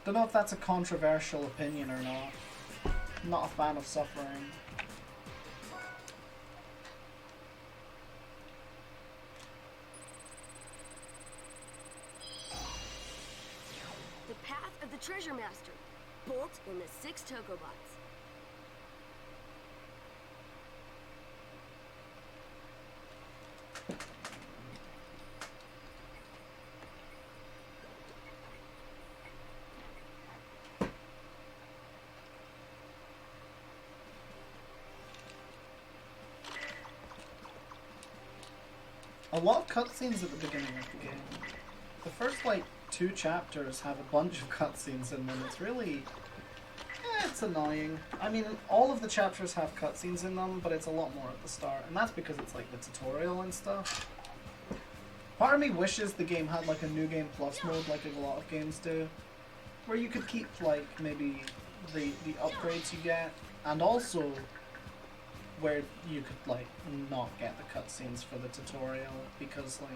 Don't know if that's a controversial opinion or not. I'm not a fan of suffering. The path of the treasure master. Bolt in the 6 Tokobots. A lot of cutscenes at the beginning of the game. The first, like, 2 chapters have a bunch of cutscenes in them. It's really... it's annoying. I mean, all of the chapters have cutscenes in them, but it's a lot more at the start. And that's because it's, like, the tutorial and stuff. Part of me wishes the game had, like, a New Game Plus mode, like a lot of games do. Where you could keep, like, maybe the upgrades you get, and also where you could, like, not get the cutscenes for the tutorial, because, like,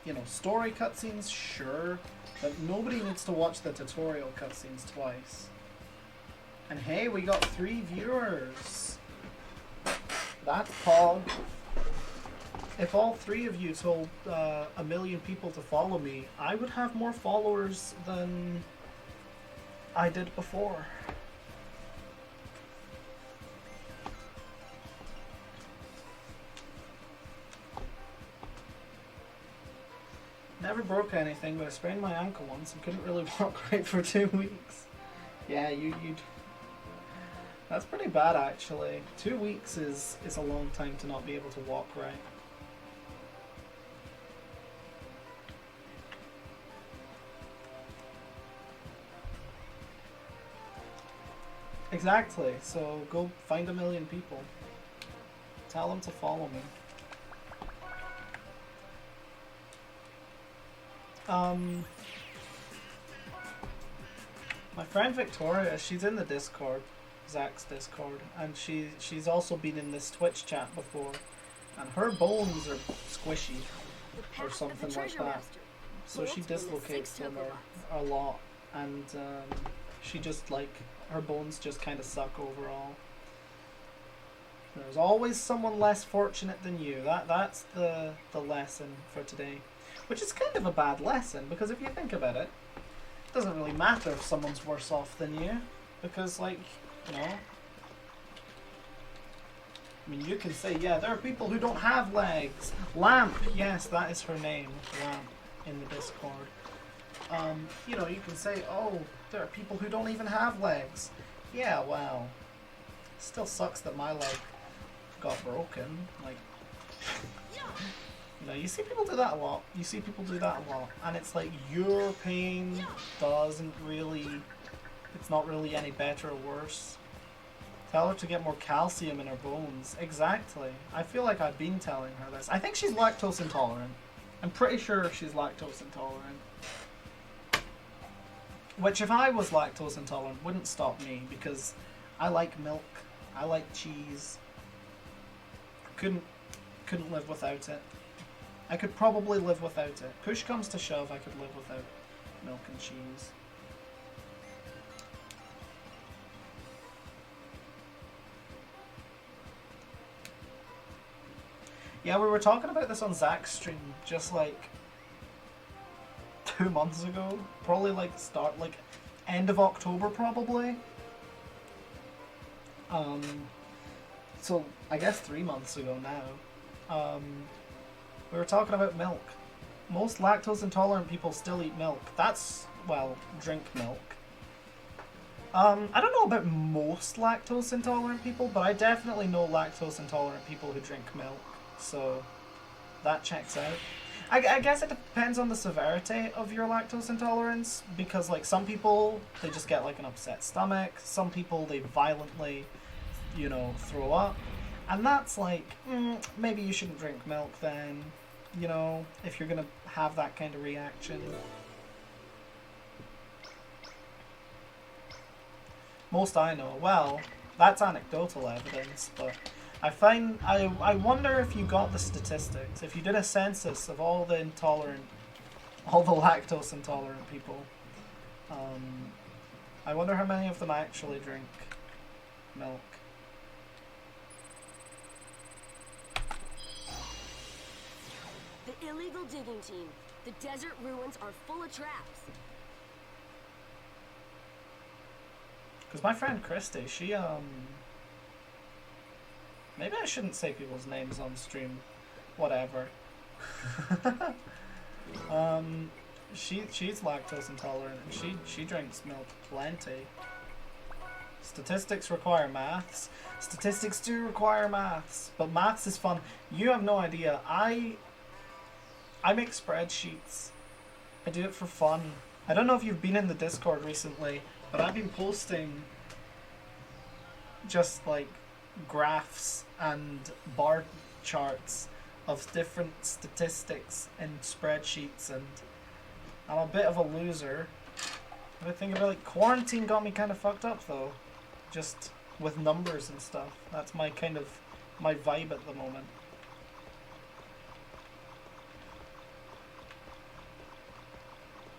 you know, story cutscenes, sure, but nobody needs to watch the tutorial cutscenes twice. And hey, we got 3 viewers! That's Pog. If all 3 of you told 1 million people to follow me, I would have more followers than I did before. Never broke anything, but I sprained my ankle once and couldn't really walk right for 2 weeks. Yeah, you'd... That's pretty bad, actually. 2 weeks is a long time to not be able to walk right. Exactly, so go find 1 million people. Tell them to follow me. My friend Victoria, she's in the Discord, Zach's Discord, and she's also been in this Twitch chat before, and her bones are squishy, or something like that. So she dislocates them a lot, and she just, like, her bones just kind of suck overall. There's always someone less fortunate than you. That's the lesson for today. Which is kind of a bad lesson, because if you think about it, it doesn't really matter if someone's worse off than you. Because, like, you know... I mean, you can say, yeah, there are people who don't have legs. Lamp, yes, that is her name, Lamp, in the Discord. You know, you can say, oh, there are people who don't even have legs. Yeah, well, still sucks that my leg got broken. Like... You know, you see people do that a lot. You see people do that a lot. And it's like, your pain doesn't really... It's not really any better or worse. Tell her to get more calcium in her bones. Exactly. I feel like I've been telling her this. I think she's lactose intolerant. I'm pretty sure she's lactose intolerant. Which, if I was lactose intolerant, wouldn't stop me. Because I like milk. I like cheese. Couldn't live without it. I could probably live without it. Push comes to shove, I could live without milk and cheese. Yeah, we were talking about this on Zach's stream just like 2 months ago. Probably like end of October probably. So I guess 3 months ago now. We were talking about milk. Most lactose intolerant people still eat milk. That's, well, drink milk. I don't know about most lactose intolerant people, but I definitely know lactose intolerant people who drink milk. So that checks out. I guess it depends on the severity of your lactose intolerance, because like some people, they just get like an upset stomach. Some people, they violently, you know, throw up. And that's like, maybe you shouldn't drink milk then, you know, if you're gonna have that kind of reaction. Most I know, well, that's anecdotal evidence, but I wonder if you got the statistics, if you did a census of all the lactose intolerant people, I wonder how many of them actually drink milk. The illegal digging team. The desert ruins are full of traps. Because my friend Christy, she, maybe I shouldn't say people's names on stream. Whatever. She's lactose intolerant and she drinks milk plenty. Statistics require maths. Statistics do require maths, but maths is fun. You have no idea. I make spreadsheets. I do it for fun. I don't know if you've been in the Discord recently, but I've been posting just like graphs and bar charts of different statistics in spreadsheets, and I'm a bit of a loser. I think about it, quarantine got me kind of fucked up though, just with numbers and stuff. That's my kind of my vibe at the moment.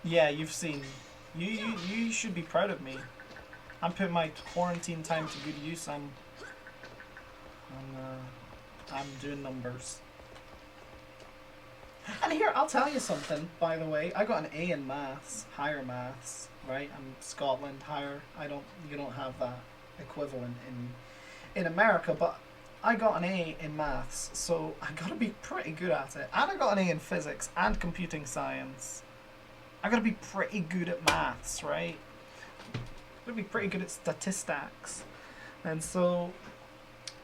Yeah, you've seen. You should be proud of me. I'm putting my quarantine time to good use. I'm doing numbers. And here, I'll tell you something, by the way. I got an A in maths, higher maths, right? I'm Scotland, higher. You don't have that equivalent in America, but I got an A in maths, so I gotta be pretty good at it. And I got an A in physics and computing science. I gotta be pretty good at maths, right? I gotta be pretty good at statistics. And so,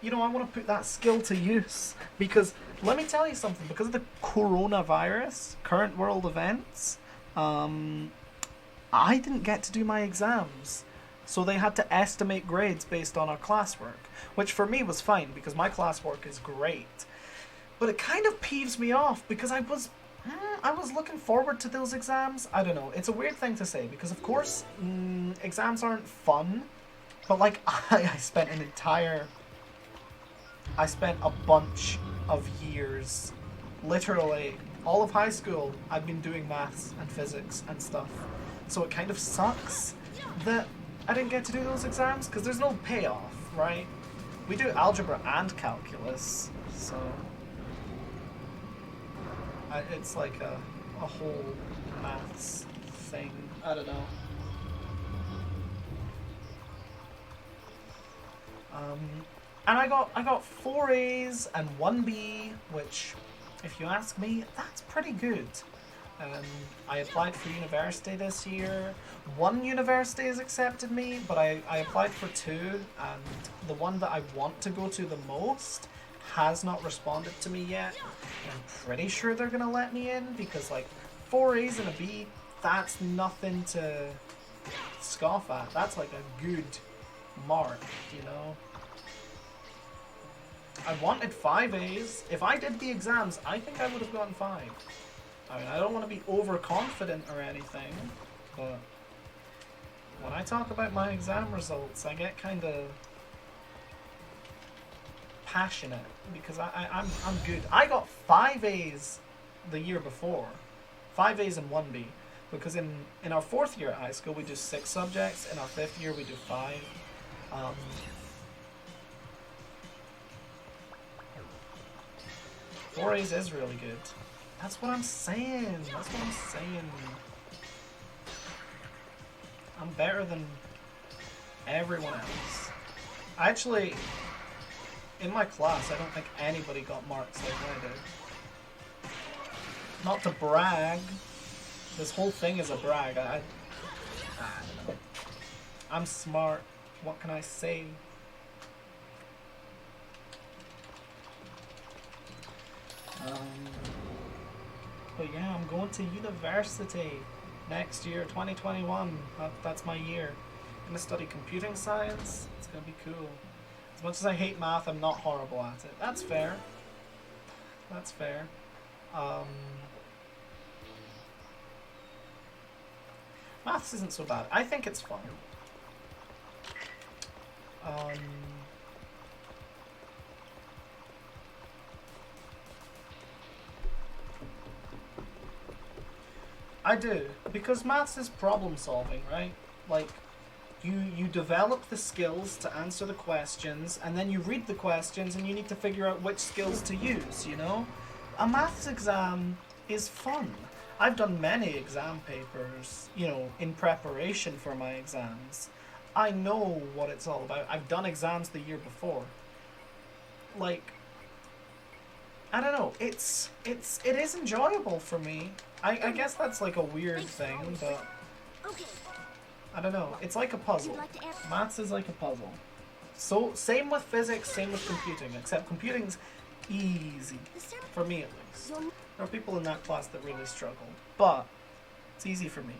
you know, I want to put that skill to use, because let me tell you something, because of the coronavirus, current world events, I didn't get to do my exams. So they had to estimate grades based on our classwork, which for me was fine because my classwork is great. But it kind of peeves me off because I was looking forward to those exams. I don't know. It's a weird thing to say because, of course, exams aren't fun. But, like, I spent a bunch of years, literally, all of high school, I've been doing maths and physics and stuff. So it kind of sucks that I didn't get to do those exams because there's no payoff, right? We do algebra and calculus, so it's like a whole maths thing. I don't know. And I got 4 A's and 1 B, which, if you ask me, that's pretty good. I applied for university this year. One university has accepted me, but I applied for 2, and the one that I want to go to the most has not responded to me yet. And I'm pretty sure they're gonna let me in because, like, 4 A's and a B, that's nothing to scoff at. That's like a good mark, you know? I wanted 5 A's. If I did the exams, I think I would have gotten 5. I mean, I don't want to be overconfident or anything, but when I talk about my exam results, I get kind of passionate because I'm good. I got 5 A's the year before. 5 A's and 1 B. Because in our 4th year at high school, we do 6 subjects. In our 5th year, we do 5. 4 A's is really good. That's what I'm saying. That's what I'm saying. I'm better than everyone else. Actually, in my class, I don't think anybody got marks like I did. Not to brag. This whole thing is a brag. I don't know. I'm smart. What can I say? But yeah, I'm going to university next year, 2021. That's my year. I'm going to study computing science. It's going to be cool. As much as I hate math, I'm not horrible at it. That's fair. That's fair. Maths isn't so bad. I think it's fun. I do, because maths is problem solving, right? Like, You develop the skills to answer the questions, and then you read the questions and you need to figure out which skills to use, you know? A maths exam is fun. I've done many exam papers, you know, in preparation for my exams. I know what it's all about. I've done exams the year before. Like, I don't know, it is enjoyable for me. I guess that's like a weird thing, but Okay. I don't know. It's like a puzzle. You'd like to answer? Maths is like a puzzle. So same with physics, same with computing, except computing's easy. For me at least. There are people in that class that really struggle, but it's easy for me.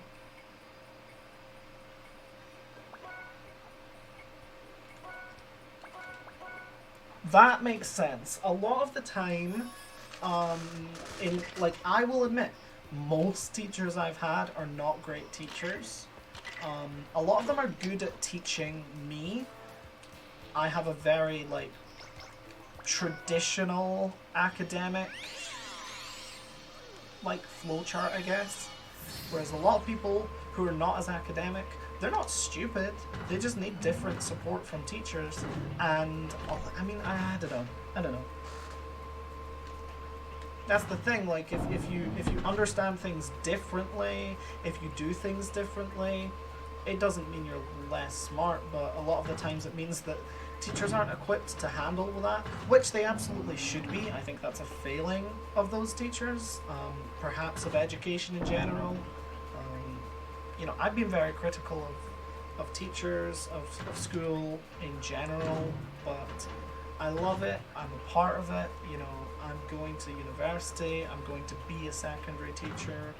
That makes sense. A lot of the time, I will admit, most teachers I've had are not great teachers. A lot of them are good at teaching me. I have a very, like, traditional academic, like, flowchart, I guess. Whereas a lot of people who are not as academic, they're not stupid. They just need different support from teachers. And, I mean, I don't know. That's the thing, like, if you understand things differently, if you do things differently, it doesn't mean you're less smart, but a lot of the times it means that teachers aren't equipped to handle that, which they absolutely should be. I think that's a failing of those teachers, perhaps of education in general. You know, I've been very critical of teachers, of school in general, but I love it, I'm a part of it, you know, I'm going to university, I'm going to be a secondary teacher.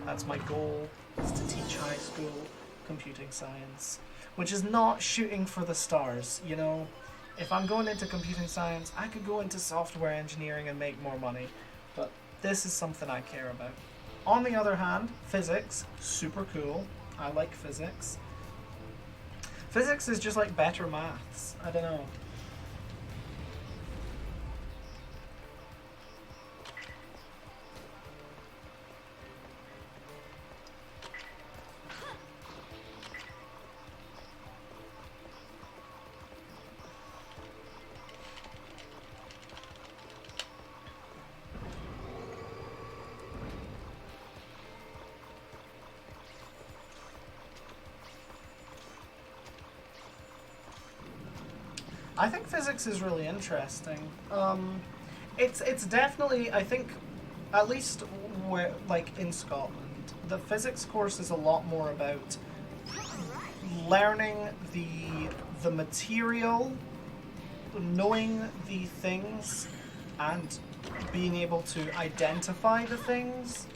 That's my goal, is to teach high school computing science, which is not shooting for the stars, you know. If I'm going into computing science, I could go into software engineering and make more money, but this is something I care about. On the other hand, physics, super cool. I like physics. Physics is just like better maths. I don't know. I think physics is really interesting. It's definitely, I think, at least where, like in Scotland, the physics course is a lot more about learning the material, knowing the things, and being able to identify the things.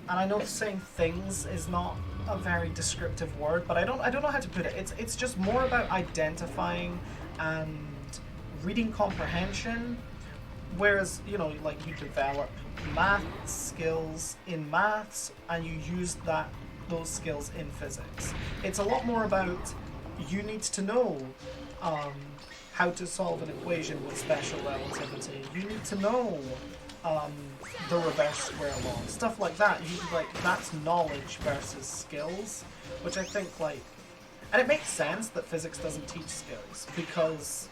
And I know saying things is not a very descriptive word, but I don't know how to put it. It's just more about identifying and reading comprehension, whereas, you know, like, you develop math skills in maths and you use those skills in physics. It's a lot more about, you need to know how to solve an equation with special relativity. You need to know the reverse square law, stuff like that. That's knowledge versus skills, which I think, like, and it makes sense that physics doesn't teach skills, because,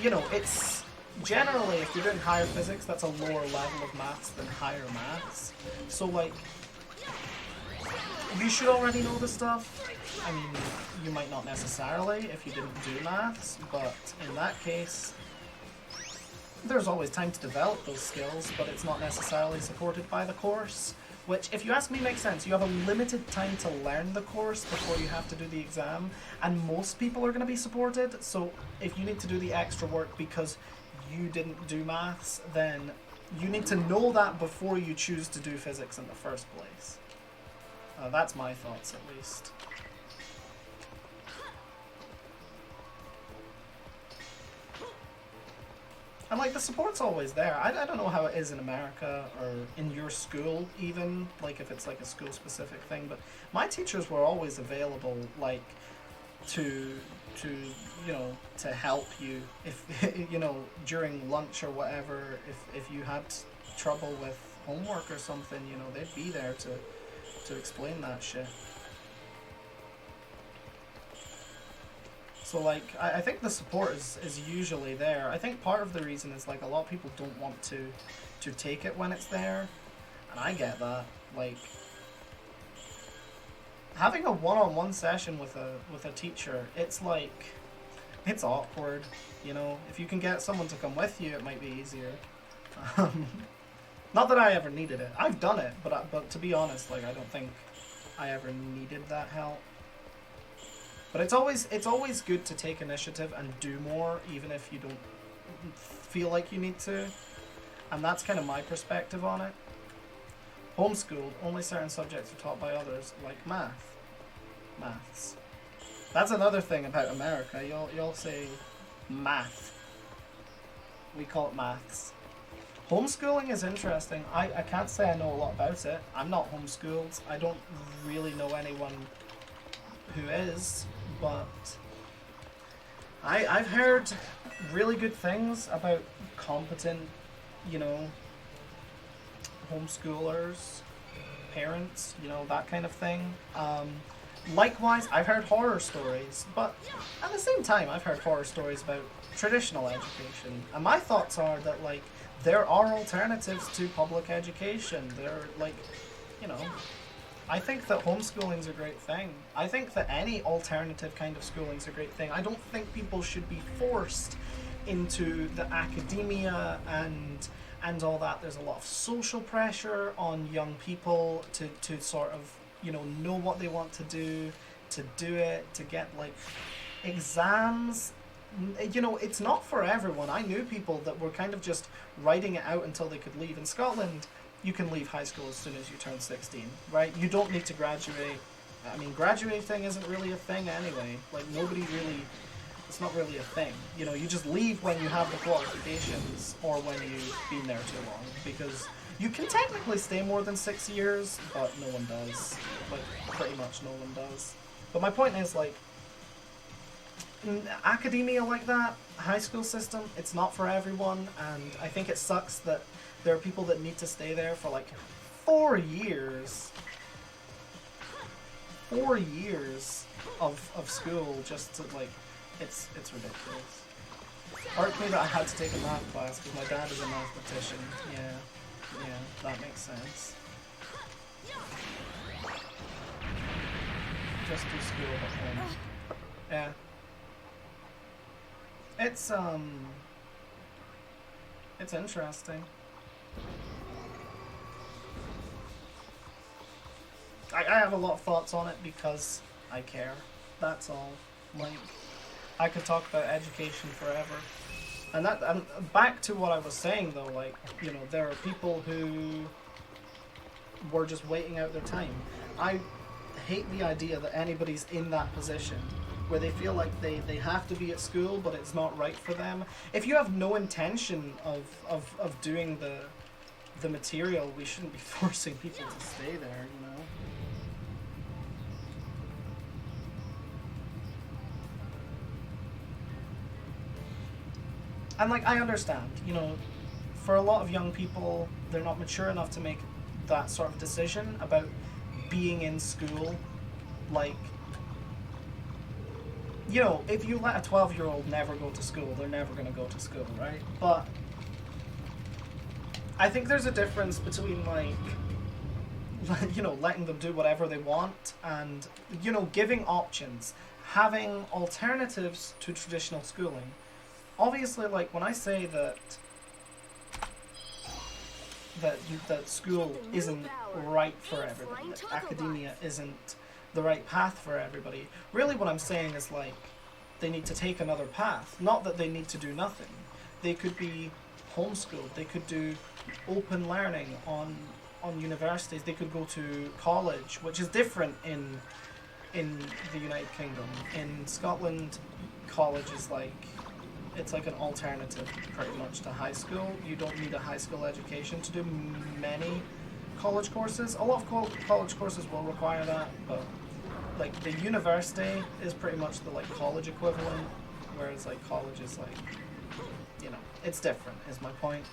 you know, it's generally, if you're doing higher physics, that's a lower level of maths than higher maths. So, like, you should already know the stuff. I mean, you might not necessarily if you didn't do maths, but in that case, there's always time to develop those skills, but it's not necessarily supported by the course. Which, if you ask me, makes sense. You have a limited time to learn the course before you have to do the exam, and most people are going to be supported, so if you need to do the extra work because you didn't do maths, then you need to know that before you choose to do physics in the first place. That's my thoughts, at least. And, like, the support's always there. I don't know how it is in America or in your school even, like, if it's like a school-specific thing, but my teachers were always available, like, to you know, to help you if, you know, during lunch or whatever, if you had trouble with homework or something, you know, they'd be there to explain that shit. So like, I think the support is usually there. I think part of the reason is like a lot of people don't want to take it when it's there, and I get that. Like, having a one-on-one session with a teacher, it's like, it's awkward, you know. If you can get someone to come with you, it might be easier. Not that I ever needed it. I've done it, but to be honest, like, I don't think I ever needed that help. But it's always good to take initiative and do more, even if you don't feel like you need to. And that's kind of my perspective on it. Homeschooled, only certain subjects are taught by others, like maths. That's another thing about America. You'll say math. We call it maths. Homeschooling is interesting. I can't say I know a lot about it. I'm not homeschooled. I don't really know anyone who is, but I've heard really good things about competent, you know, homeschoolers, parents, you know, that kind of thing. Likewise, I've heard horror stories, but at the same time, I've heard horror stories about traditional education. And my thoughts are that, like, there are alternatives to public education. They're, like, you know, I think that homeschooling's a great thing. I think that any alternative kind of schooling's a great thing. I don't think people should be forced into the academia and all that. There's a lot of social pressure on young people to sort of, you know what they want to do it, to get, like, exams. You know, it's not for everyone. I knew people that were kind of just writing it out until they could leave. In Scotland, you can leave high school as soon as you turn 16, right? You don't need to graduate. I mean, graduating isn't really a thing anyway. Like, nobody really, it's not really a thing. You know, you just leave when you have the qualifications or when you've been there too long, because you can technically stay more than 6 years, but no one does. Like, pretty much no one does. But my point is, like, academia like that, high school system, it's not for everyone, and I think it sucks that there are people that need to stay there for like 4 years. 4 years of school just to, like, it's ridiculous. Hurt me that I had to take a math class because my dad is a mathematician. Yeah, that makes sense. Just do school at home. Yeah. It's interesting. I have a lot of thoughts on it because I care. That's all. Like, I could talk about education forever. And back to what I was saying though, like, you know, there are people who were just waiting out their time. I hate the idea that anybody's in that position where they feel like they have to be at school, but it's not right for them. If you have no intention of doing the material, we shouldn't be forcing people to stay there, you know? And, like, I understand, you know, for a lot of young people, they're not mature enough to make that sort of decision about being in school. Like, you know, if you let a 12-year-old never go to school, they're never going to go to school, right? But I think there's a difference between, like, you know, letting them do whatever they want and, you know, giving options, having alternatives to traditional schooling. Obviously, like, when I say that school isn't right for everybody, that academia isn't the right path for everybody, really what I'm saying is, like, they need to take another path. Not that they need to do nothing. They could be homeschooled. They could do open learning on universities. They could go to college, which is different in the United Kingdom. In Scotland, college is like, it's like an alternative pretty much to high school. You don't need a high school education to do many college courses. A lot of college courses will require that, but, like, the university is pretty much the, like, college equivalent, whereas, like, college is, like, you know, it's different is my point.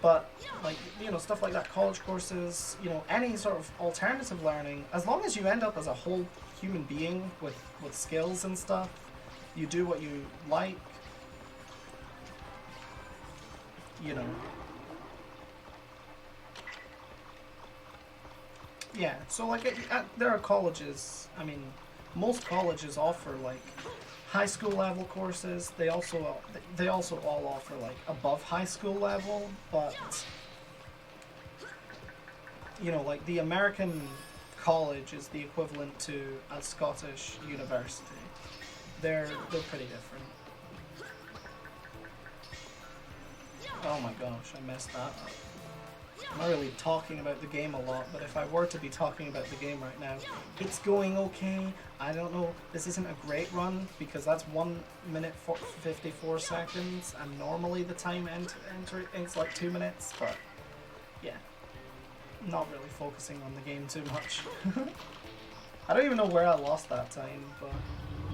But, like, you know, stuff like that, college courses, you know, any sort of alternative learning, as long as you end up as a whole human being with skills and stuff, You do what you like. You know. Yeah, so like there are colleges, I mean, most colleges offer like high school level courses. They also all offer like above high school level, but you know, like the American college is the equivalent to a Scottish university. They're pretty different. Oh my gosh, I messed that up. I'm not really talking about the game a lot, but if I were to be talking about the game right now, it's going okay. I don't know, this isn't a great run, because that's 1 minute 54 seconds, and normally the time enter it's like 2 minutes, but yeah. Not really focusing on the game too much. I don't even know where I lost that time, but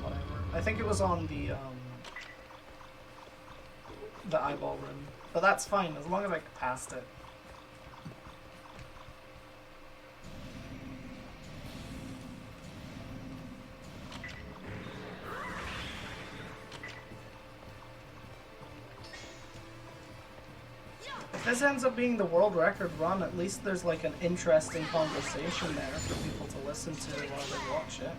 whatever. I think it was on the eyeball room, but that's fine, as long as I get past it. If this ends up being the world record run, at least there's like an interesting conversation there for people to listen to while they watch it.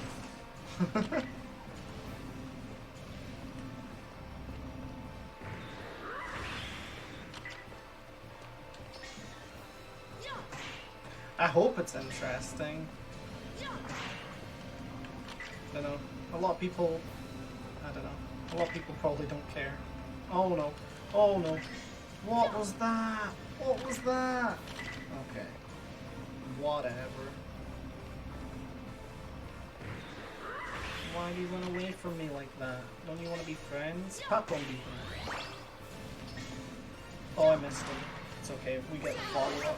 I hope it's interesting. I don't know. A lot of people, I don't know. A lot of people probably don't care. Oh no. Oh no. What was that? What was that? Okay. Whatever. Why do you run away from me like that? Don't you want to be friends? Pat, don't be friends. Oh, I missed him. It's okay. We get the follow-up.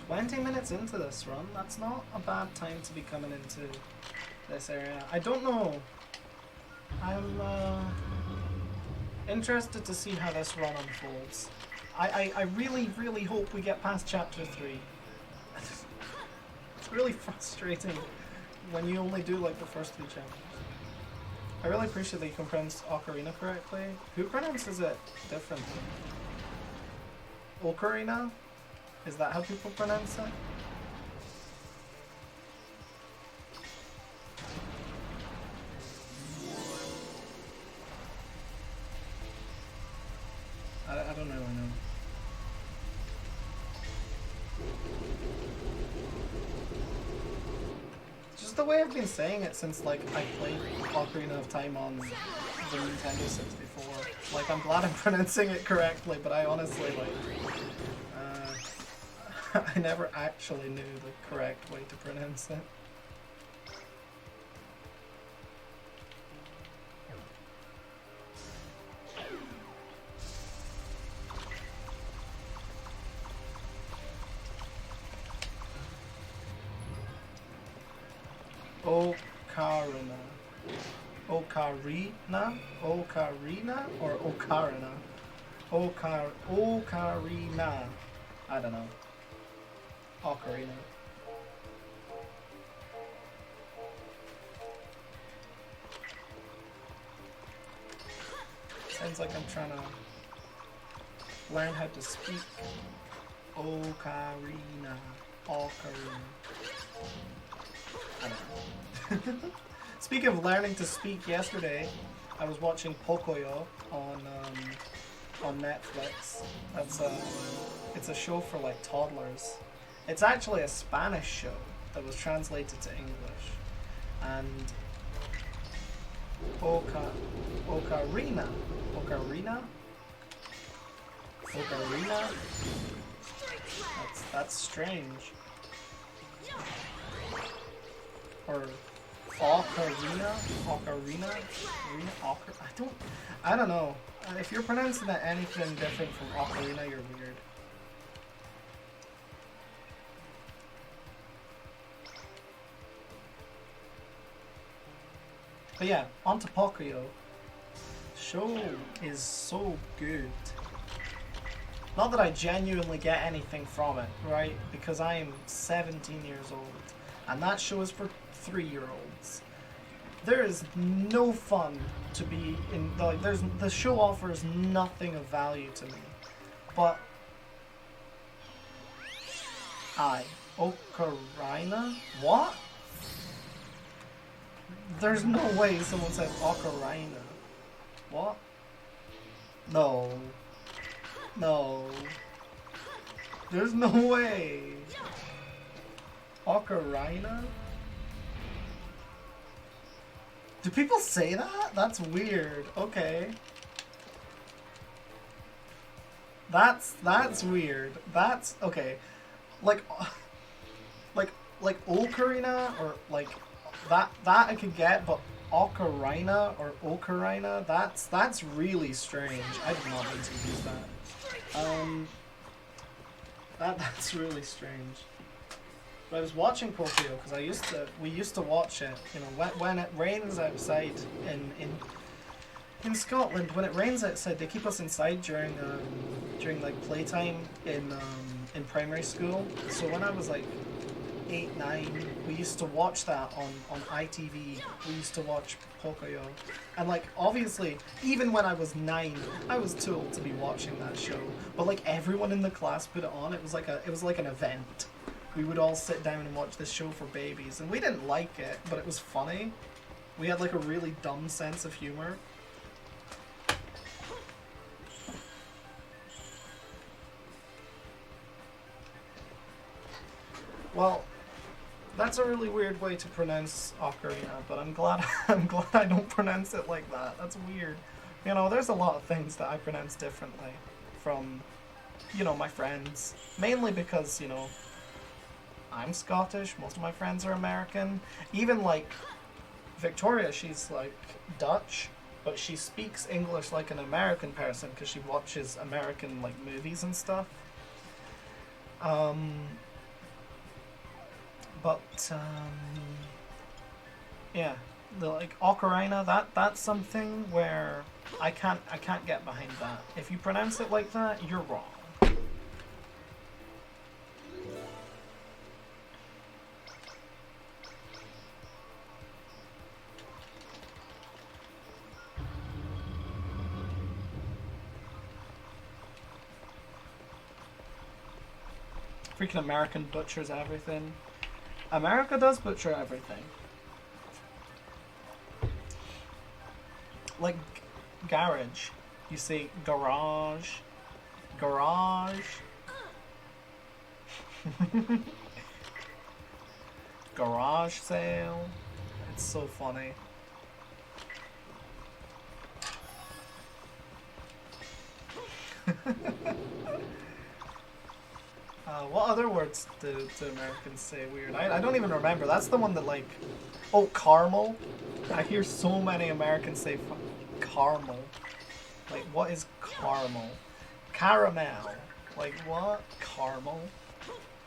20 minutes into this run, that's not a bad time to be coming into this area. I don't know. I'm interested to see how this run unfolds. I really, really hope we get past chapter 3. It's really frustrating when you only do like the first 3 chapters. I really appreciate that you can pronounce Ocarina correctly. Who pronounces it differently? Ocarina? Is that how people pronounce it? I don't really know. Just the way I've been saying it since like I played Ocarina of Time on the Nintendo 64. Like, I'm glad I'm pronouncing it correctly, but I honestly like I never actually knew the correct way to pronounce it. Ocarina. Ocarina? Ocarina? Or Ocarina? Ocarina. I don't know. Ocarina. Sounds like I'm trying to learn how to speak. Ocarina. Ocarina. I don't know. Speaking of learning to speak, yesterday I was watching Pocoyo on Netflix. It's a show for like toddlers. It's actually a Spanish show that was translated to English, and Ocarina. That's strange. Or Ocarina? I don't know. If you're pronouncing that anything different from Ocarina, you're weird. But yeah, on to Pocoyo. Show is so good. Not that I genuinely get anything from it, right? Because I am 17 years old, and that show is for 3-year-olds. There is no fun to be in. Like, the show offers nothing of value to me, but Ocarina? What? There's no way someone said Ocarina. What? No. No. There's no way. Ocarina? Do people say that? That's weird. Okay. That's weird. That's okay. Like Ocarina or like that I could get, but Ocarina or Ocarina, that's really strange. I did not mean to use that. That's really strange. But I was watching Pokio because we used to watch it, you know, when it rains outside in Scotland. When it rains outside, they keep us inside during like playtime in primary school. So when I was like 8, 9, we used to watch that on ITV. We used to watch Pokio, and like obviously even when I was 9, I was too old to be watching that show. But like everyone in the class put it on. It was like an event. We would all sit down and watch this show for babies, and we didn't like it, but it was funny. We had like a really dumb sense of humor. Well, that's a really weird way to pronounce Ocarina, but I'm glad I don't pronounce it like that. That's weird. You know, there's a lot of things that I pronounce differently from, you know, my friends. Mainly because, you know, I'm Scottish, most of my friends are American. Even like Victoria, she's like Dutch, but she speaks English like an American person because she watches American like movies and stuff. Yeah, the like Ocarina, that's something where I can't get behind that. If you pronounce it like that, you're wrong. Freaking American butchers everything. America does butcher everything. Like garage. You say garage. Garage. Garage sale. It's so funny. What other words do Americans say weird? I don't even remember. That's the one that like... Oh, caramel. I hear so many Americans say caramel. Like, what is caramel? Caramel. Like, what? Caramel?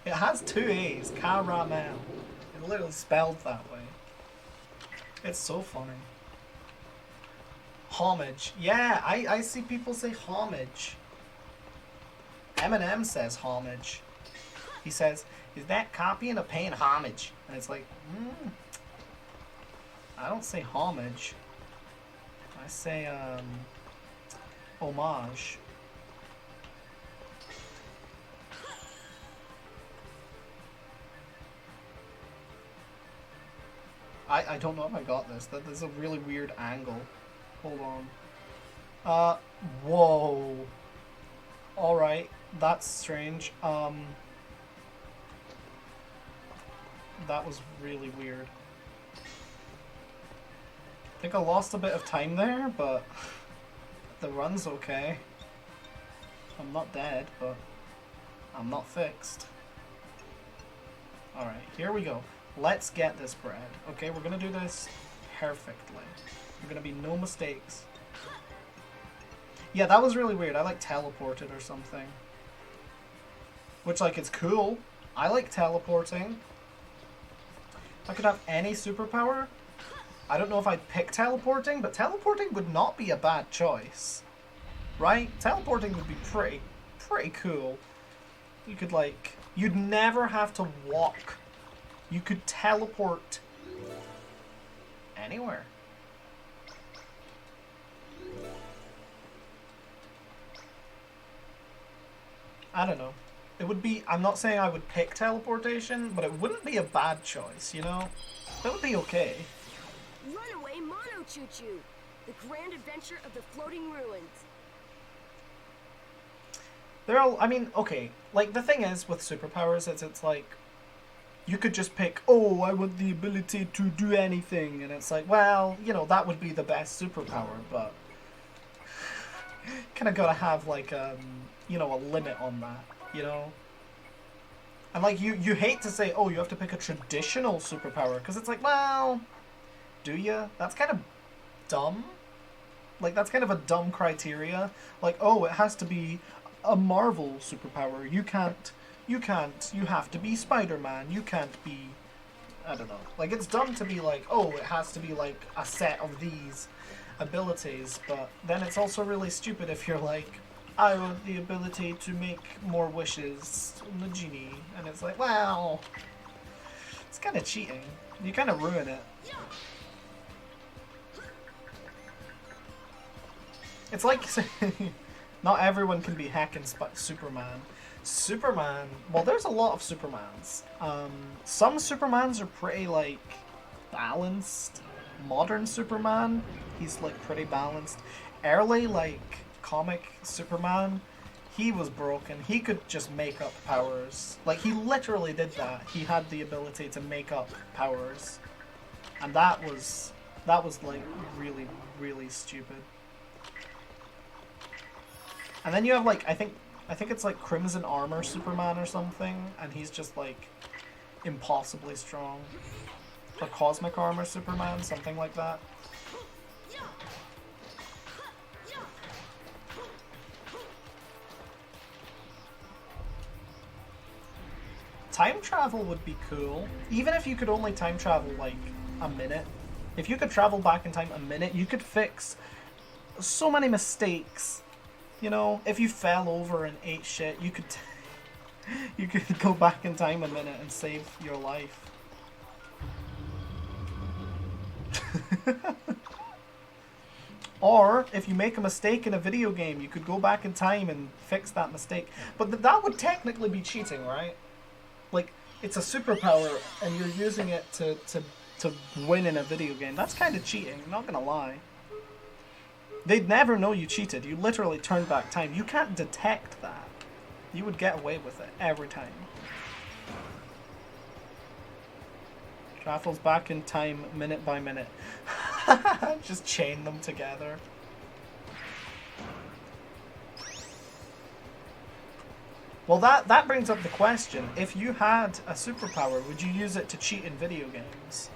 It has 2 A's. Caramel. It's literally spelled that way. It's so funny. Homage. Yeah, I see people say homage. Eminem says homage. He says, is that copying or paying homage? And it's like, I don't say homage. I say, homage. I don't know if I got this. That is a really weird angle. Hold on. Whoa. Alright, that's strange. That was really weird. I think I lost a bit of time there, but the run's okay. I'm not dead, but I'm not fixed. Alright, here we go. Let's get this bread. Okay, we're gonna do this perfectly. There are gonna be no mistakes. Yeah, that was really weird. I like teleported or something. Which, like, it's cool. I like teleporting. If I could have any superpower, I don't know if I'd pick teleporting, but teleporting would not be a bad choice. Right? Teleporting would be pretty cool. You could, like, you'd never have to walk. You could teleport anywhere. I don't know. It would be, I'm not saying I would pick teleportation, but it wouldn't be a bad choice, you know? That would be okay. Runaway Mono CHOO-CHOO, the grand adventure of the floating ruins. They're all, I mean, okay, like, the thing is with superpowers is it's like, you could just pick, oh, I want the ability to do anything, and it's like, well, you know, that would be the best superpower, but kind of gotta have, like, you know, a limit on that, you know? And, like, you hate to say, oh, you have to pick a traditional superpower, because it's like, well, do you? That's kind of dumb. Like, that's kind of a dumb criteria. Like, oh, it has to be a Marvel superpower. You have to be Spider-Man. You can't be, I don't know. Like, it's dumb to be like, oh, it has to be, like, a set of these abilities, but then it's also really stupid if you're like, I want the ability to make more wishes from the genie, and it's like, well, it's kind of cheating. You kind of ruin it. It's like not everyone can be hacking Superman. Superman, well, there's a lot of Supermans. Some Supermans are pretty, like, balanced. Modern Superman, he's, like, pretty balanced. Early, like, comic Superman, he was broken. He could just make up powers. Like, he literally did that. He had the ability to make up powers. And that was like, really, really stupid. And then you have, like, I think it's like Crimson Armor Superman or something, and he's just like impossibly strong. Or Cosmic Armor Superman, something like that. Time travel would be cool. Even if you could only time travel like a minute. If you could travel back in time a minute, you could fix so many mistakes. You know, if you fell over and ate shit, you could go back in time a minute and save your life. Or, if you make a mistake in a video game, you could go back in time and fix that mistake. But that would technically be cheating, right? Like, it's a superpower and you're using it to win in a video game. That's kind of cheating, I'm not gonna lie. They'd never know you cheated. You literally turned back time. You can't detect that. You would get away with it every time. Travels back in time minute by minute. Just chain them together. Well, that brings up the question. If you had a superpower, would you use it to cheat in video games?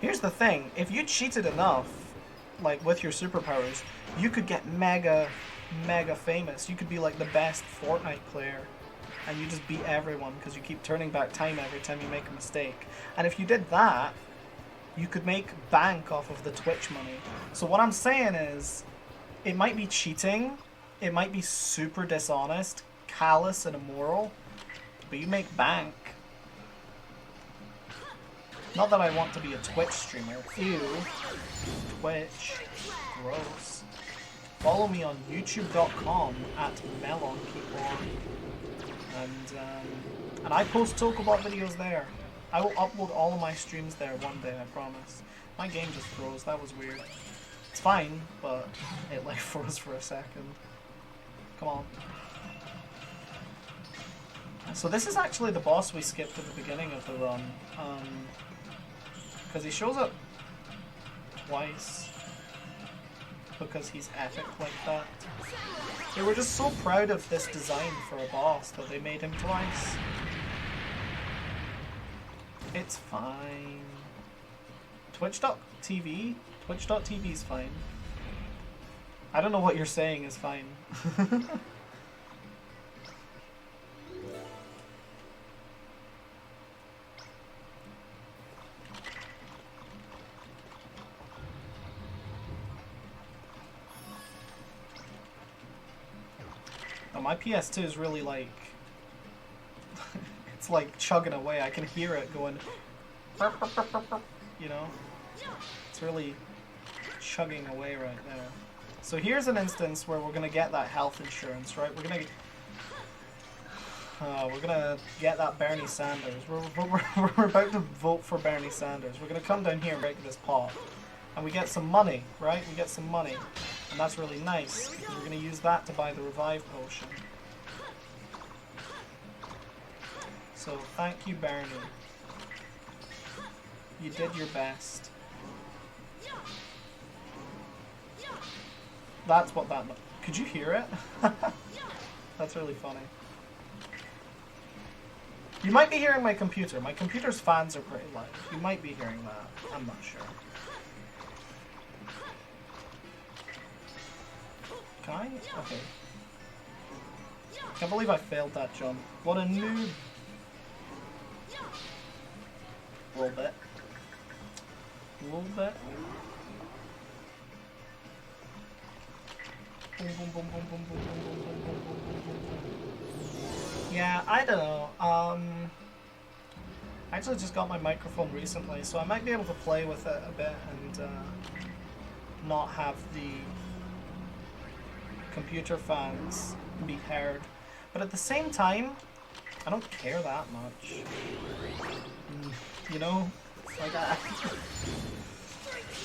Here's the thing, if you cheated enough, like with your superpowers, you could get mega famous. You could be like the best Fortnite player, and you just beat everyone because you keep turning back time every time you make a mistake. And if you did that, you could make bank off of the Twitch money. So what I'm saying is, it might be cheating, it might be super dishonest, callous and immoral, but you make bank. Not that I want to be a Twitch streamer. Ew. Twitch. Gross. Follow me on youtube.com @melonkeepon. And I post Tokobot videos there. I will upload all of my streams there one day, I promise. My game just froze, that was weird. It's fine, but it like froze for a second. Come on. So this is actually the boss we skipped at the beginning of the run. Because he shows up twice. Because he's epic like that. They were just so proud of this design for a boss that they made him twice. It's fine. Twitch.tv? Twitch.tv is fine. I don't know what you're saying is fine. my PS2 is really like... it's like chugging away. I can hear it going... you know? It's really chugging away right there. So here's an instance where we're gonna get that health insurance, right? We're gonna get that Bernie Sanders. We're about to vote for Bernie Sanders. We're gonna come down here and break this pot. And we get some money, right? We get some money. And that's really nice, because we're gonna use that to buy the revive potion. So, thank you, Bernie. You did your best. That's what that... Could you hear it? That's really funny. You might be hearing my computer. My computer's fans are pretty loud. You might be hearing that. I'm not sure. Can I? Okay. Can't believe I failed that jump. What a noob. A little bit. A little bit. Boom, boom, boom, boom, boom, boom, boom, boom, boom, boom, boom, boom. Yeah, I don't know. I actually just got my microphone recently, so I might be able to play with it a bit and not have the computer fans be heard. But at the same time, I don't care that much. You know? Like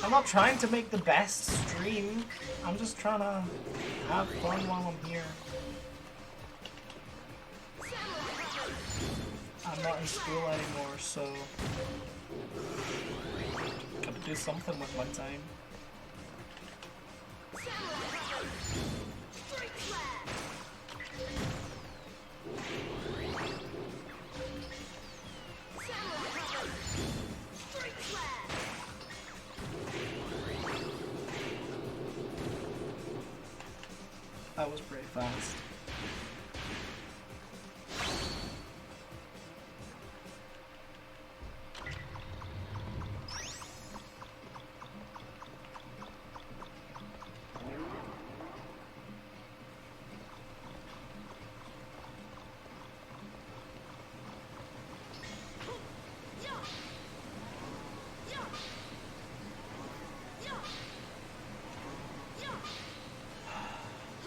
I'm not trying to make the best stream. I'm just trying to have fun while I'm here. I'm not in school anymore, so gotta do something with my time. That was pretty fast.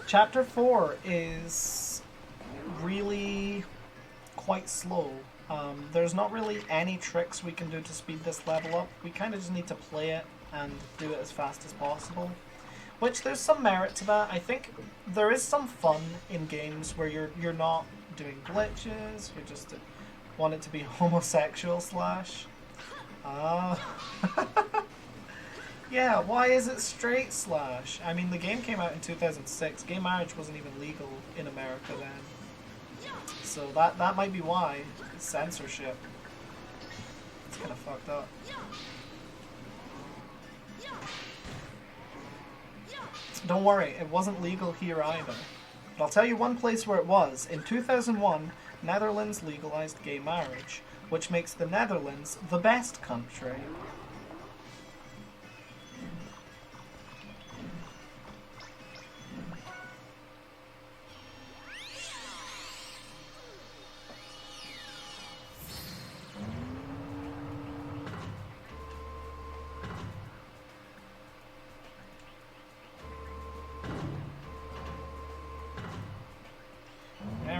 Chapter 4 is really quite slow. There's not really any tricks we can do to speed this level up. We kind of just need to play it and do it as fast as possible. Which, there's some merit to that. I think there is some fun in games where you're not doing glitches, you just want it to be homosexual slash. Yeah, why is it straight slash? I mean, the game came out in 2006. Gay marriage wasn't even legal in America then. So that might be why. It's censorship. It's kind of fucked up. Don't worry, it wasn't legal here either. But I'll tell you one place where it was. In 2001, Netherlands legalized gay marriage, which makes the Netherlands the best country.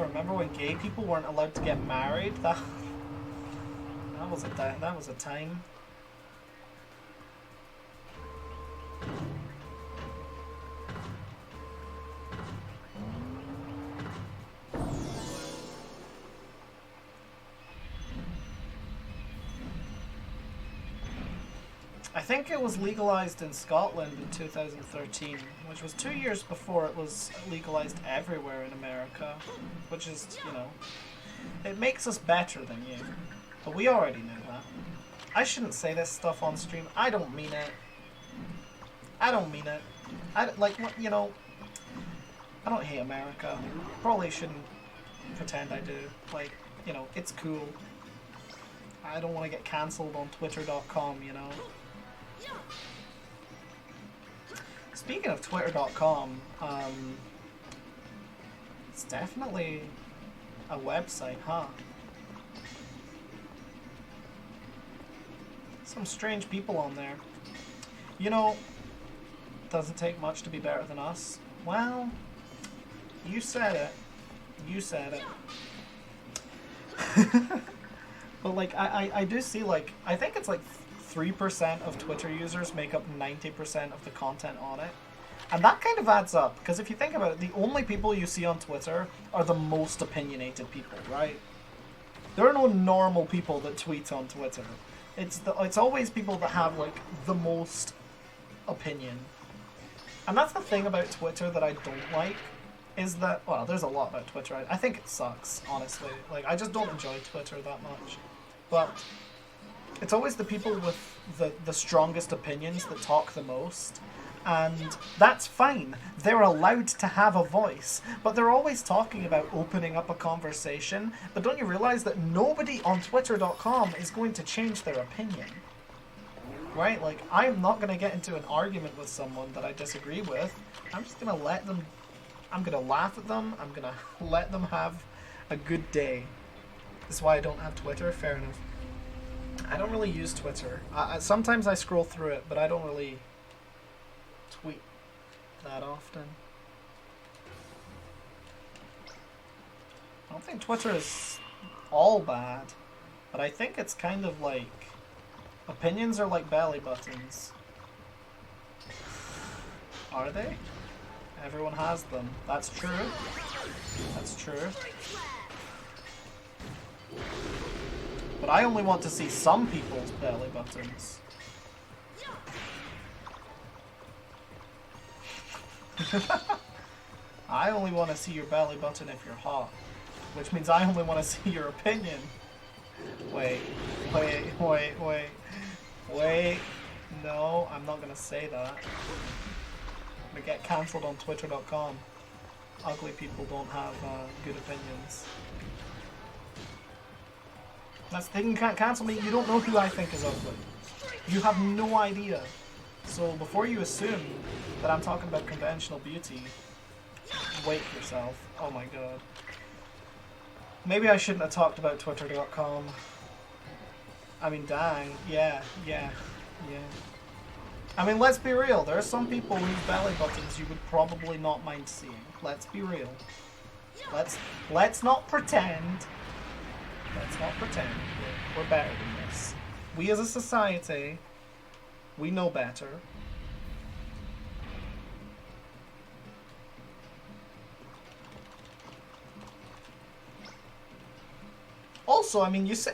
Remember when gay people weren't allowed to get married? That was a time. I think it was legalized in Scotland in 2013, which was 2 years before it was legalized everywhere in America, which is, you know, it makes us better than you. But we already knew that. I shouldn't say this stuff on stream. I don't mean it. I don't mean it. You know, I don't hate America. Probably shouldn't pretend I do. Like, you know, it's cool. I don't want to get cancelled on twitter.com, you know. Speaking of twitter.com, It's definitely a website, huh? Some strange people on there. You know, doesn't take much to be better than us. Well, you said it. You said it. But like, I do see, like, I think it's like 3% of Twitter users make up 90% of the content on it. And that kind of adds up, because if you think about it, the only people you see on Twitter are the most opinionated people, right? There are no normal people that tweet on Twitter. It's always people that have, like, the most opinion. And that's the thing about Twitter that I don't like, is that, well, there's a lot about Twitter. I think it sucks, honestly. Like, I just don't enjoy Twitter that much. But it's always the people with the strongest opinions that talk the most. And that's fine. They're allowed to have a voice. But they're always talking about opening up a conversation. But don't you realize that nobody on Twitter.com is going to change their opinion? Right? Like, I'm not going to get into an argument with someone that I disagree with. I'm just going to let them... I'm going to laugh at them. I'm going to let them have a good day. That's why I don't have Twitter. Fair enough. I don't really use Twitter. Sometimes I scroll through it, but I don't really tweet that often. I don't think Twitter is all bad, but I think it's kind of like... Opinions are like belly buttons. Are they? Everyone has them. That's true. That's true. But I only want to see some people's belly buttons. I only want to see your belly button if you're hot. Which means I only want to see your opinion. Wait. No, I'm not going to say that. I'm going to get cancelled on Twitter.com. Ugly people don't have good opinions. That's the thing, you can't cancel me. You don't know who I think is ugly. You have no idea. So before you assume that I'm talking about conventional beauty, wake yourself. Oh my god. Maybe I shouldn't have talked about Twitter.com. I mean, dang. Yeah. I mean, let's be real. There are some people whose belly buttons you would probably not mind seeing. Let's be real. Let's not pretend. Let's not pretend we're better than this. We as a society, we know better. Also, I mean, you say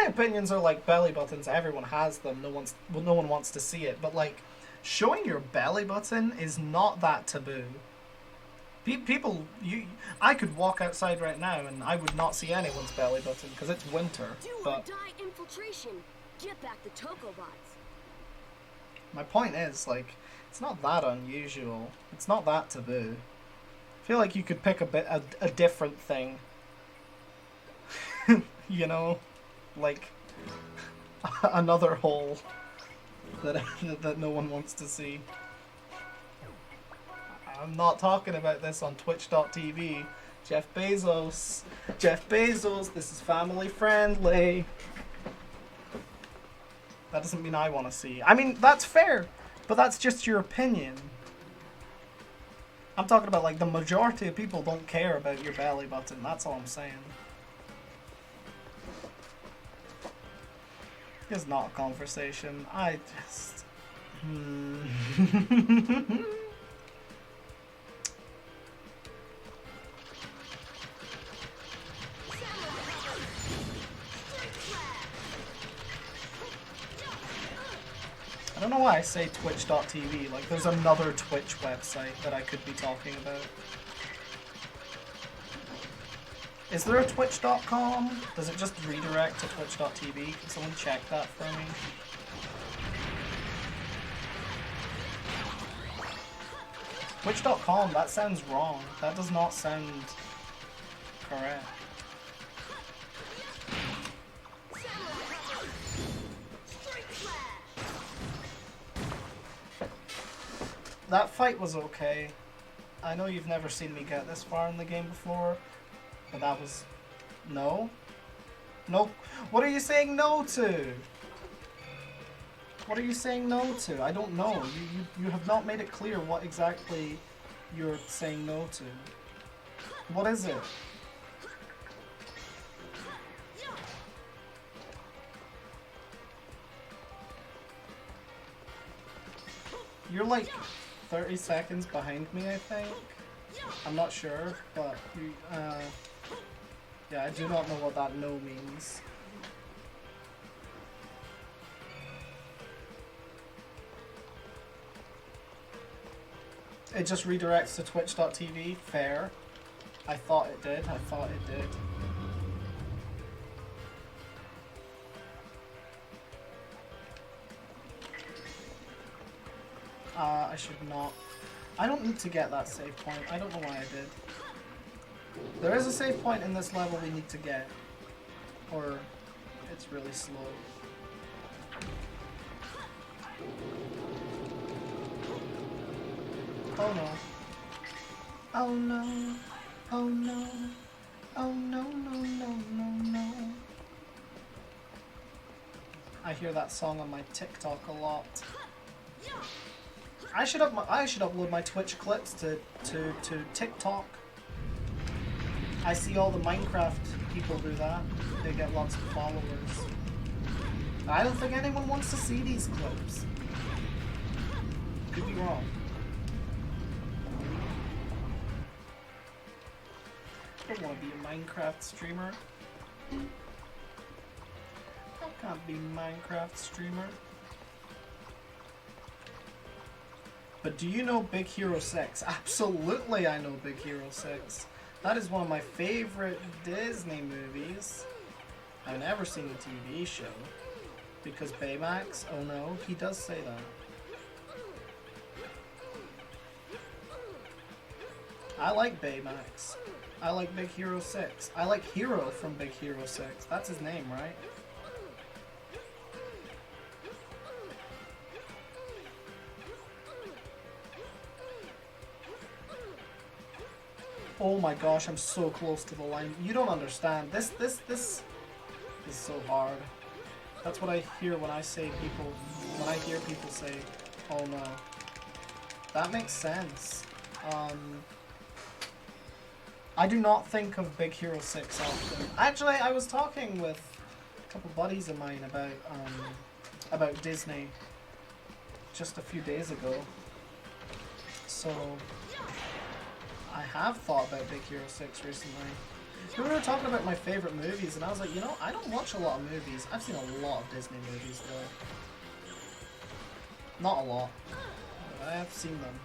opinions are like belly buttons. Everyone has them. No one wants to see it. But like, showing your belly button is not that taboo. People, I could walk outside right now and I would not see anyone's belly button because it's winter. Do or die infiltration. Get back the Tokobots. My point is, like, it's not that unusual. It's not that taboo. I feel like you could pick a different thing. You know, like another hole that no one wants to see. I'm not talking about this on Twitch.tv. Jeff Bezos, this is family friendly. That doesn't mean I want to see. I mean, that's fair, but that's just your opinion. I'm talking about, like, the majority of people don't care about your belly button. That's all I'm saying. It's not a conversation. I just... I don't know why I say Twitch.tv. Like, there's another Twitch website that I could be talking about. Is there a Twitch.com? Does it just redirect to Twitch.tv? Can someone check that for me? Twitch.com, that sounds wrong. That does not sound correct. That fight was okay. I know you've never seen me get this far in the game before, but that was... No? No? What are you saying no to? What are you saying no to? I don't know. You have not made it clear what exactly you're saying no to. What is it? You're like 30 seconds behind me, I think. I'm not sure, but you, yeah, I do not know what that no means. It just redirects to twitch.tv. Fair. I thought it did. I thought it did. I should not. I don't need to get that save point. I don't know why I did. There is a save point in this level we need to get. Or it's really slow. Oh no. Oh no. Oh no. Oh no, no, no, no, no. I hear that song on my TikTok a lot. I should upload my Twitch clips to TikTok. I see all the Minecraft people do that. They get lots of followers. I don't think anyone wants to see these clips. Could be wrong. I don't want to be a Minecraft streamer. I can't be a Minecraft streamer. But do you know Big Hero 6? Absolutely I know Big Hero 6. That is one of my favorite Disney movies. I've never seen the TV show. Because Baymax? Oh no, he does say that. I like Baymax. I like Big Hero 6. I like Hero from Big Hero 6. That's his name, right? Oh my gosh, I'm so close to the line. You don't understand. This is so hard. That's what I hear when I hear people say, oh no. That makes sense. I do not think of Big Hero 6 often. Actually, I was talking with a couple buddies of mine about Disney just a few days ago. So I have thought about Big Hero 6 recently. We were talking about my favorite movies, and I was like, you know, I don't watch a lot of movies. I've seen a lot of Disney movies, though. Not a lot, but I have seen them.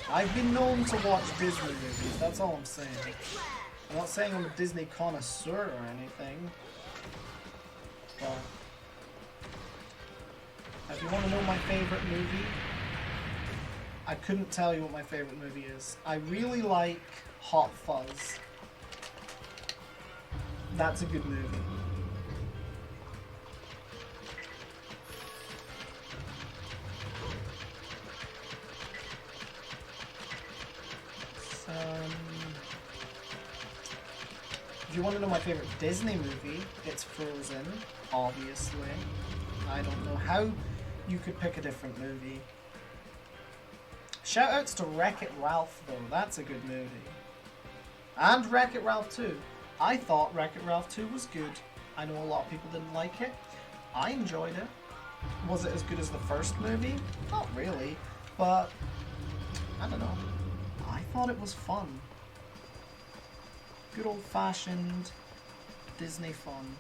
I've been known to watch Disney movies, that's all I'm saying. I'm not saying I'm a Disney connoisseur or anything, but if you want to know my favorite movie, I couldn't tell you what my favorite movie is. I really like Hot Fuzz. That's a good movie. If you want to know my favorite Disney movie, it's Frozen, obviously. I don't know how you could pick a different movie. Shoutouts to Wreck-It Ralph, though. That's a good movie. And Wreck-It Ralph 2. I thought Wreck-It Ralph 2 was good. I know a lot of people didn't like it. I enjoyed it. Was it as good as the first movie? Not really, but I don't know. I thought it was fun. Good old-fashioned Disney fun.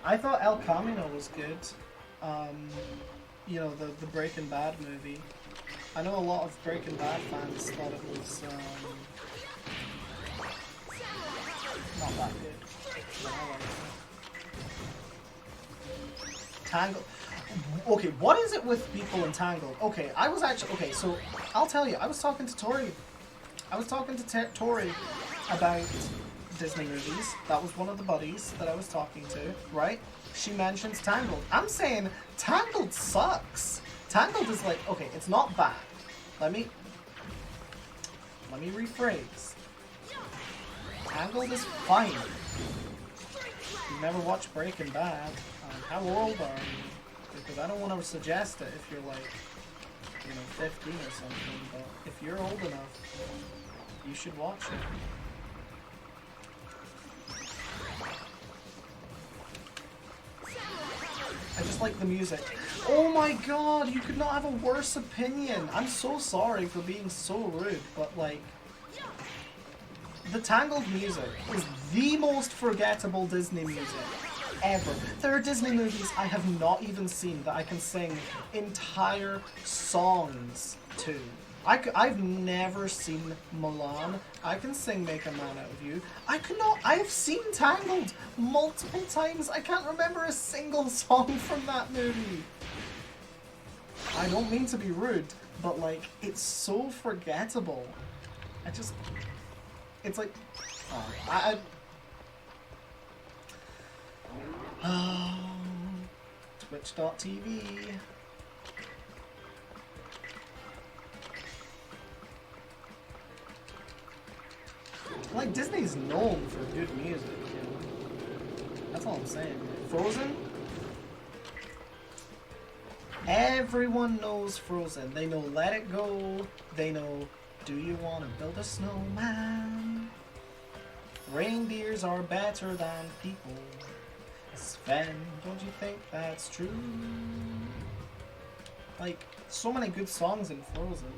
I thought El Camino was good. You know, the Breaking Bad movie. I know a lot of Breaking Bad fans thought it was not that good. But I liked it. Tangled. Okay, what is it with people in Tangled? Okay, I was actually... Okay, so I'll tell you. I was talking to Tori. I was talking to Tori about Disney movies. That was one of the buddies that I was talking to, right? She mentions Tangled. I'm saying Tangled sucks. Tangled is like... Okay, it's not bad. Let me rephrase. Tangled is fine. You've never watched Breaking Bad. How old are you? Because I don't want to suggest it if you're like, 15 or something, but if you're old enough, you should watch it. I just like the music. Oh my god, you could not have a worse opinion. I'm so sorry for being so rude, but like, the Tangled music is the most forgettable Disney music ever. There are Disney movies I have not even seen that I can sing entire songs to. I've never seen Mulan. I can sing Make a Man Out of You. I have seen Tangled multiple times. I can't remember a single song from that movie. I don't mean to be rude, but like, it's so forgettable. It's like, Twitch.tv. Like, Disney's known for good music, That's all I'm saying. Frozen? Everyone knows Frozen. They know Let It Go. They know Do You Want to Build a Snowman? Reindeers are better than people. Sven, don't you think that's true? Like, so many good songs in Frozen.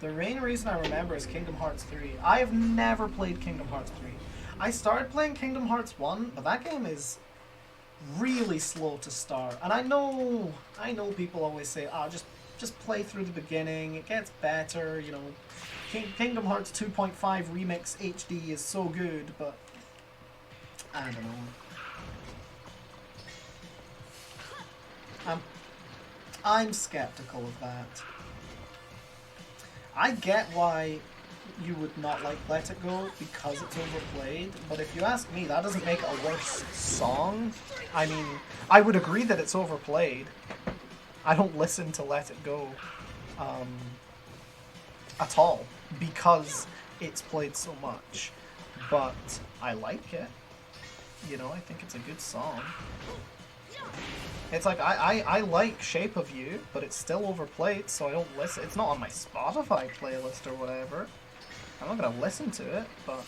The main reason I remember is Kingdom Hearts 3. I have never played Kingdom Hearts 3. I started playing Kingdom Hearts 1, but that game is really slow to start. And I know people always say, just play through the beginning, it gets better, Kingdom Hearts 2.5 Remix HD is so good, but I don't know. I'm skeptical of that. I get why you would not like Let It Go because it's overplayed, but if you ask me, that doesn't make it a worse song. I mean, I would agree that it's overplayed. I don't listen to Let It Go at all because it's played so much, but I like it. I think it's a good song. It's like, I like Shape of You, but it's still overplayed, so I don't listen. It's not on my Spotify playlist or whatever. I'm not gonna listen to it, but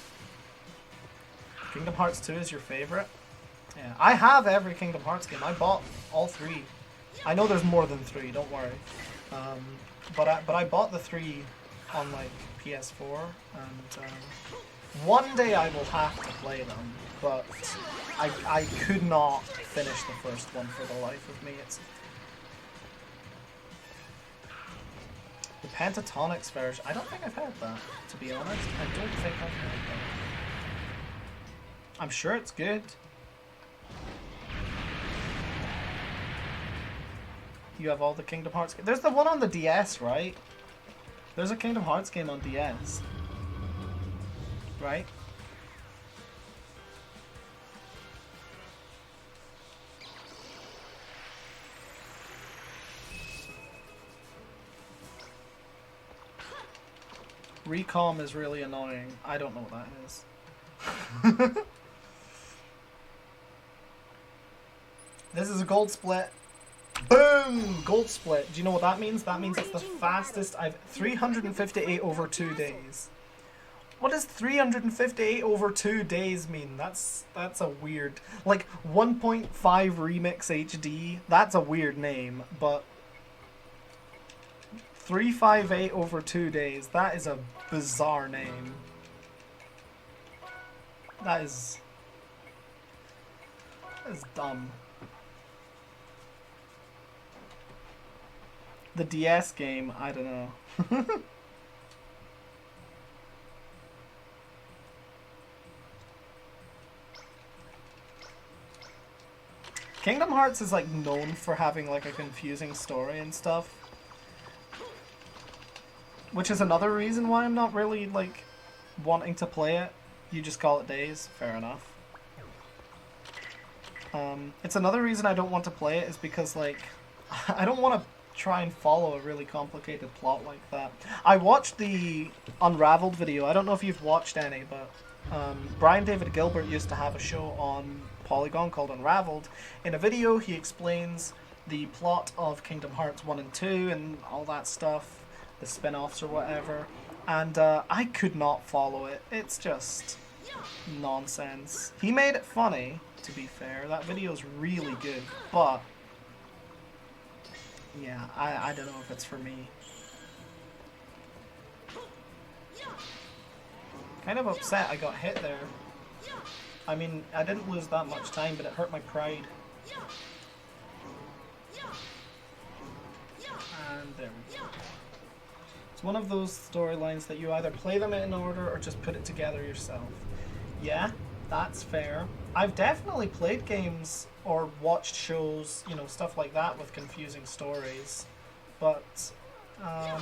Kingdom Hearts 2 is your favorite? Yeah, I have every Kingdom Hearts game. I bought all 3. I know there's more than 3, don't worry. But I bought the 3 on like PS4, and one day I will have to play them, but I could not finish the first one for the life of me. It's the Pentatonics version. I don't think I've heard that, to be honest. I don't think I've heard that. I'm sure it's good. You have all the Kingdom Hearts games. There's the one on the DS, right? There's a Kingdom Hearts game on DS. Right? Recom is really annoying. I don't know what that is. This is a gold split. Boom! Gold split. Do you know what that means? That means it's the fastest I've... 358 over 2 days. What does 358 over 2 days mean? That's a weird... Like, 1.5 Remix HD, that's a weird name, but... 358 over 2 days, that is a bizarre name. That is dumb. The DS game, I don't know. Kingdom Hearts is like known for having like a confusing story and stuff. Which is another reason why I'm not really like wanting to play it. You just call it days, fair enough. It's another reason I don't want to play it is because like I don't want to try and follow a really complicated plot like that. I watched the Unraveled video. I don't know if you've watched any, but Brian David Gilbert used to have a show on Polygon called Unraveled. In a video he explains the plot of Kingdom Hearts 1 and 2 and all that stuff, the spin-offs or whatever, and I could not follow it. It's just nonsense. He made it funny, to be fair. That video's really good, but yeah, I don't know if it's for me. Kind of upset I got hit there. I mean, I didn't lose that much time, but it hurt my pride. And there we go. It's one of those storylines that you either play them in order or just put it together yourself. Yeah, that's fair. I've definitely played games or watched shows, you know, stuff like that with confusing stories. But, I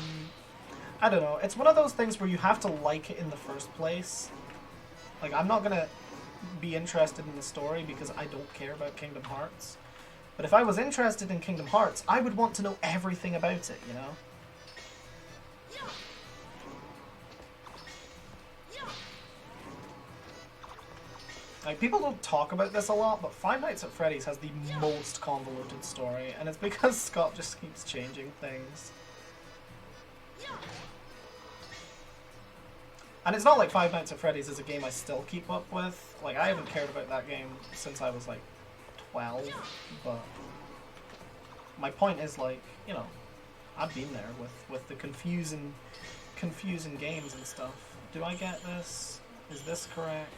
don't know. It's one of those things where you have to like it in the first place. Like, I'm not going to be interested in the story because I don't care about Kingdom Hearts. But if I was interested in Kingdom Hearts, I would want to know everything about it, you know? Like, people don't talk about this a lot, but Five Nights at Freddy's has the most convoluted story, and it's because Scott just keeps changing things. And it's not like Five Nights at Freddy's is a game I still keep up with. Like, I haven't cared about that game since I was, like, 12, but my point is, like, you know, I've been there with the confusing games and stuff. Do I get this? Is this correct?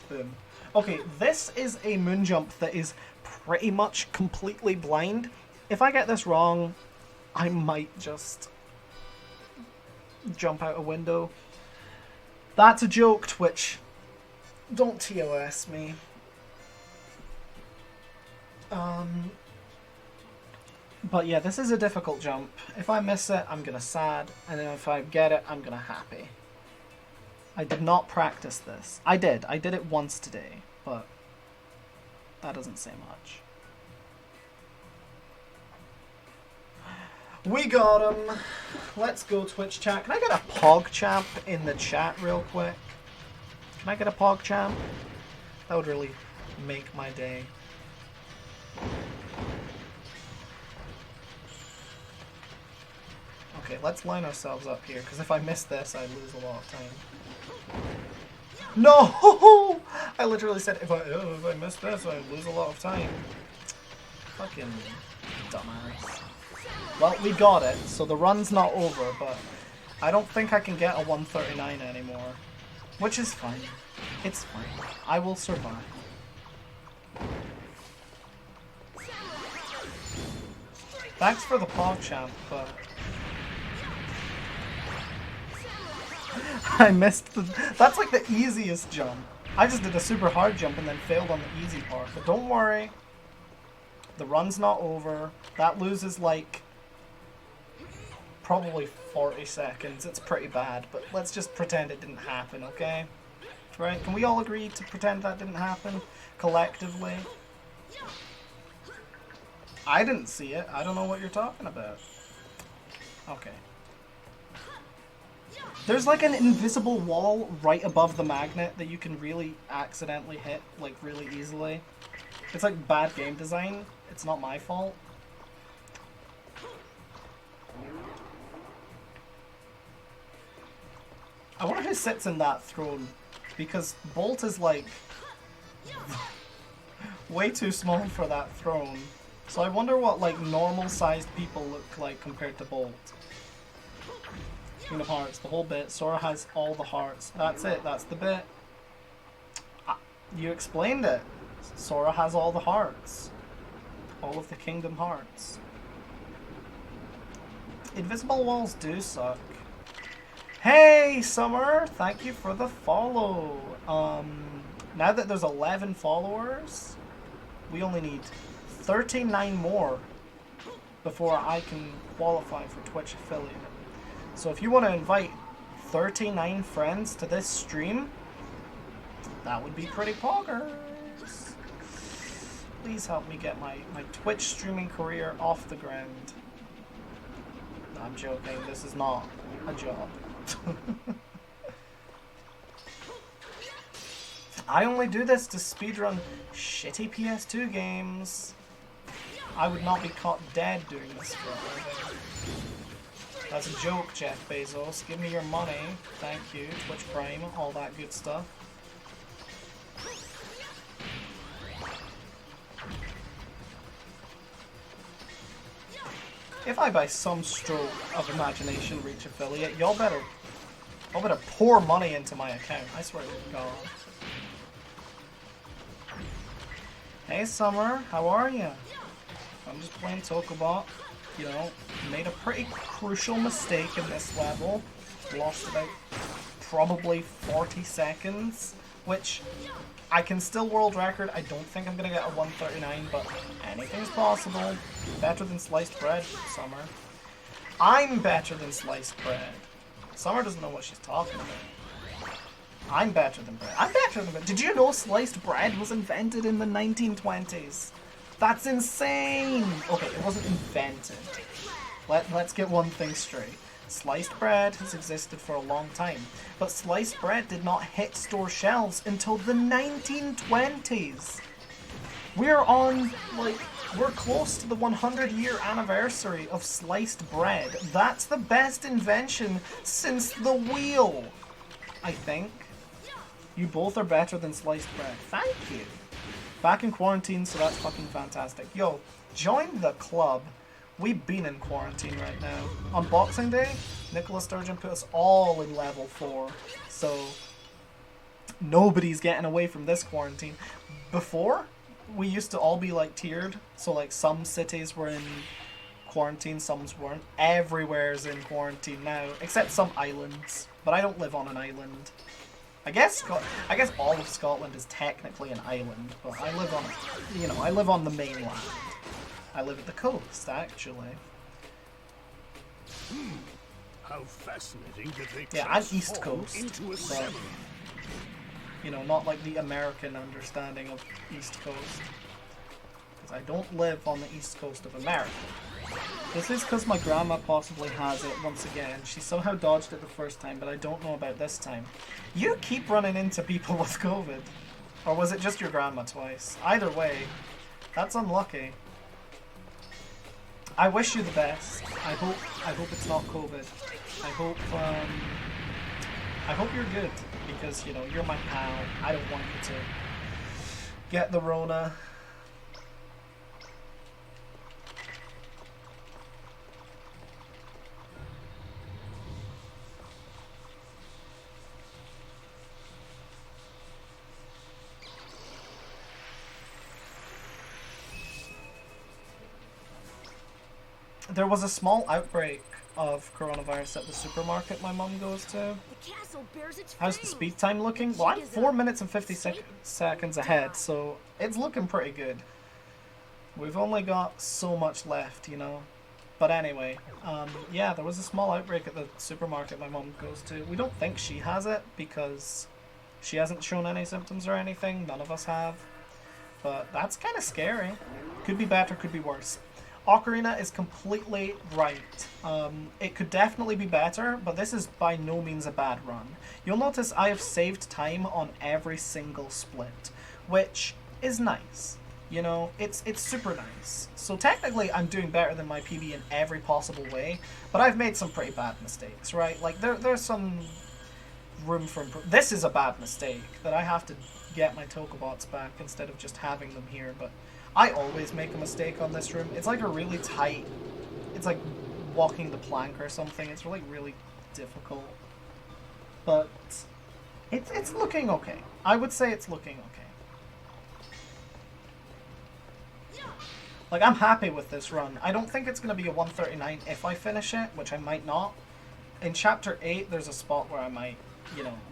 Boom. Okay, this is a moon jump that is pretty much completely blind. If I get this wrong, I might just jump out a window. That's a joke, Twitch. Don't TOS me. But yeah, this is a difficult jump. If I miss it, I'm gonna sad, and then if I get it, I'm gonna happy. I did not practice this. I did it once today, but that doesn't say much. We got him. Let's go, Twitch chat. Can I get a PogChamp in the chat real quick? Can I get a PogChamp? That would really make my day. Okay, let's line ourselves up here, because if I miss this, I lose a lot of time. No! I literally said if I miss this, I lose a lot of time. Fucking dumbass. Well, we got it, so the run's not over, but I don't think I can get a 139 anymore. Which is fine. It's fine. I will survive. Thanks for the PogChamp, but I missed the... That's like the easiest jump. I just did a super hard jump and then failed on the easy part. But don't worry. The run's not over. That loses like probably 40 seconds. It's pretty bad, but let's just pretend it didn't happen, okay? Right? Can we all agree to pretend that didn't happen collectively? I didn't see it. I don't know what you're talking about. Okay. There's like an invisible wall right above the magnet that you can really accidentally hit, like really easily. It's like bad game design. It's not my fault. I wonder who sits in that throne, because Bolt is like way too small for that throne. So I wonder what like normal-sized people look like compared to Bolt. Kingdom Hearts, the whole bit. Sora has all the hearts. That's it. That's the bit. You explained it. Sora has all the hearts. All of the Kingdom Hearts. Invisible walls do suck. Hey, Summer! Thank you for the follow. Now that there's 11 followers, We only need 39 more before I can qualify for Twitch affiliate. So if you want to invite 39 friends to this stream, that would be pretty poggers. Please help me get my Twitch streaming career off the ground. No, I'm joking. This is not a job. I only do this to speedrun shitty PS2 games. I would not be caught dead doing this for a living. That's a joke, Jeff Bezos. Give me your money. Thank you. Twitch Prime, all that good stuff. If I by some stroke of imagination reach affiliate, y'all better pour money into my account. I swear to God. Hey Summer, how are you? I'm just playing Tokobot. You know, made a pretty crucial mistake in this level. Lost about probably 40 seconds, which I can still world record. I don't think I'm gonna get a 139, but anything's possible. Better than sliced bread, Summer. I'm better than sliced bread. Summer doesn't know what she's talking about. I'm better than bread. I'm better than bread. Did you know sliced bread was invented in the 1920s? That's insane! Okay, it wasn't invented. Let's get one thing straight. Sliced bread has existed for a long time, but sliced bread did not hit store shelves until the 1920s. We're close to the 100-year anniversary of sliced bread. That's the best invention since the wheel, I think. You both are better than sliced bread. Thank you. Back in quarantine, so that's fucking fantastic. Yo, join the club. We've been in quarantine right now. On Boxing Day, Nicola Sturgeon put us all in level 4. So, nobody's getting away from this quarantine. Before, we used to all be like tiered. So like some cities were in quarantine, some weren't. Everywhere's in quarantine now, except some islands. But I don't live on an island. I guess all of Scotland is technically an island, but I live on, I live on the mainland. I live at the coast, actually. How fascinating that they yeah, I'm East transform Coast, into a but, seven. not like the American understanding of East Coast. Because I don't live on the East Coast of America. This is because my grandma possibly has it once again. She somehow dodged it the first time, but I don't know about this time. You keep running into people with COVID. Or was it just your grandma twice? Either way, that's unlucky. I wish you the best. I hope it's not COVID. I hope you're good, because, you're my pal. I don't want you to get the Rona. There was a small outbreak of coronavirus at the supermarket my mum goes to. The castle bears its How's the fangs. speed time looking? Well, I'm 4 minutes and 50 seconds ahead, so it's looking pretty good. We've only got so much left, But anyway, yeah, there was a small outbreak at the supermarket my mum goes to. We don't think she has it because she hasn't shown any symptoms or anything. None of us have. But that's kind of scary. Could be better, could be worse. Ocarina is completely right. It could definitely be better, but this is by no means a bad run. You'll notice I have saved time on every single split, which is nice. It's super nice. So technically I'm doing better than my PB in every possible way, but I've made some pretty bad mistakes, right? Like there's some room for improvement. This is a bad mistake, that I have to get my Tokobots back instead of just having them here, but I always make a mistake on this room. It's like a really tight... It's like walking the plank or something. It's really difficult. But it's looking okay. I would say it's looking okay. Like, I'm happy with this run. I don't think it's going to be a 139 if I finish it, which I might not. In Chapter 8, there's a spot where I might,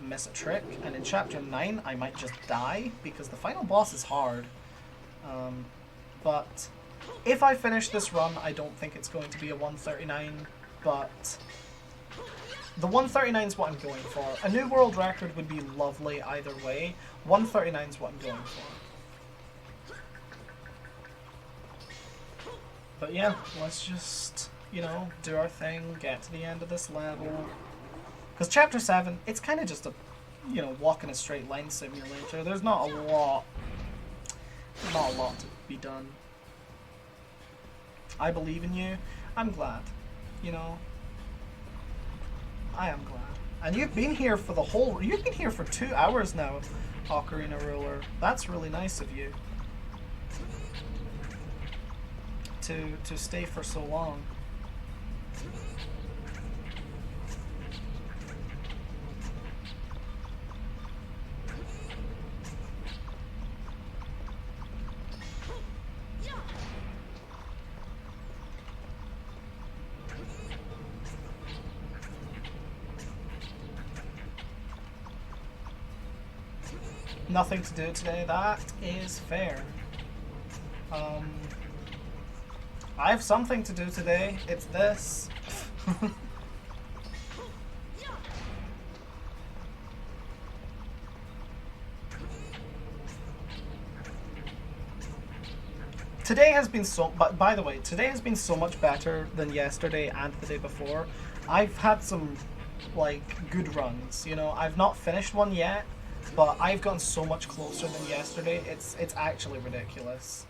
miss a trick. And in Chapter 9, I might just die, because the final boss is hard. But if I finish this run, I don't think it's going to be a 139, but the 139 is what I'm going for. A new world record would be lovely either way. 139 is what I'm going for. But yeah, let's just, you know, do our thing, get to the end of this level. Because Chapter 7, it's kind of just a, you know, walk in a straight line simulator. There's not a lot to be done. I believe in you. I'm glad. You know, I am glad. And you've been here for you've been here for 2 hours now, Ocarina Ruler. That's really nice of you. To stay for so long. Nothing to do today. That is fair. I have something to do today. It's this. Today has been by the way, today has been so much better than yesterday and the day before. I've had some, like, good runs, you know. I've not finished one yet, but I've gotten so much closer than yesterday. It's actually ridiculous.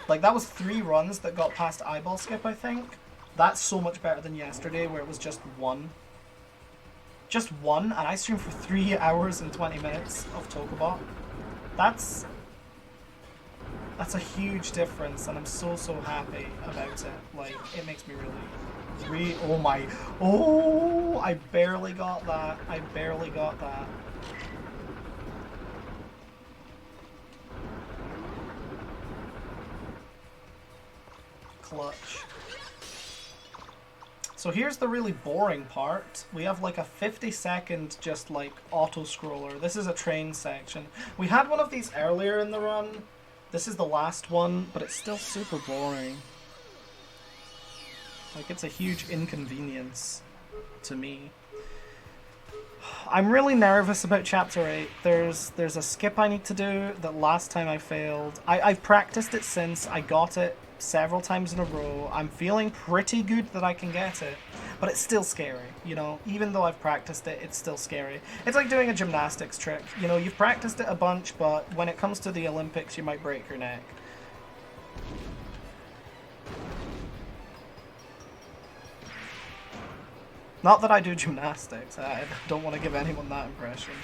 Like, that was 3 runs that got past eyeball skip, I think. That's so much better than yesterday, where it was just 1. Just 1, and I streamed for 3 hours and 20 minutes of Tokobot. That's a huge difference, and I'm so happy about it. Like, it makes me oh, I barely got that. I barely got that. Clutch. So here's the really boring part. We have like a 50-second just like auto-scroller. This is a train section. We had one of these earlier in the run. This is the last one, but it's still super boring. Like, it's a huge inconvenience to me. I'm really nervous about Chapter 8. There's a skip I need to do that last time I failed. I've practiced it since. I got it several times in a row. I'm feeling pretty good that I can get it, but it's still scary, you know. Even though I've practiced it, it's still scary. It's like doing a gymnastics trick. You know, you've practiced it a bunch, but when it comes to the Olympics, you might break your neck. Not that I do gymnastics. I don't want to give anyone that impression.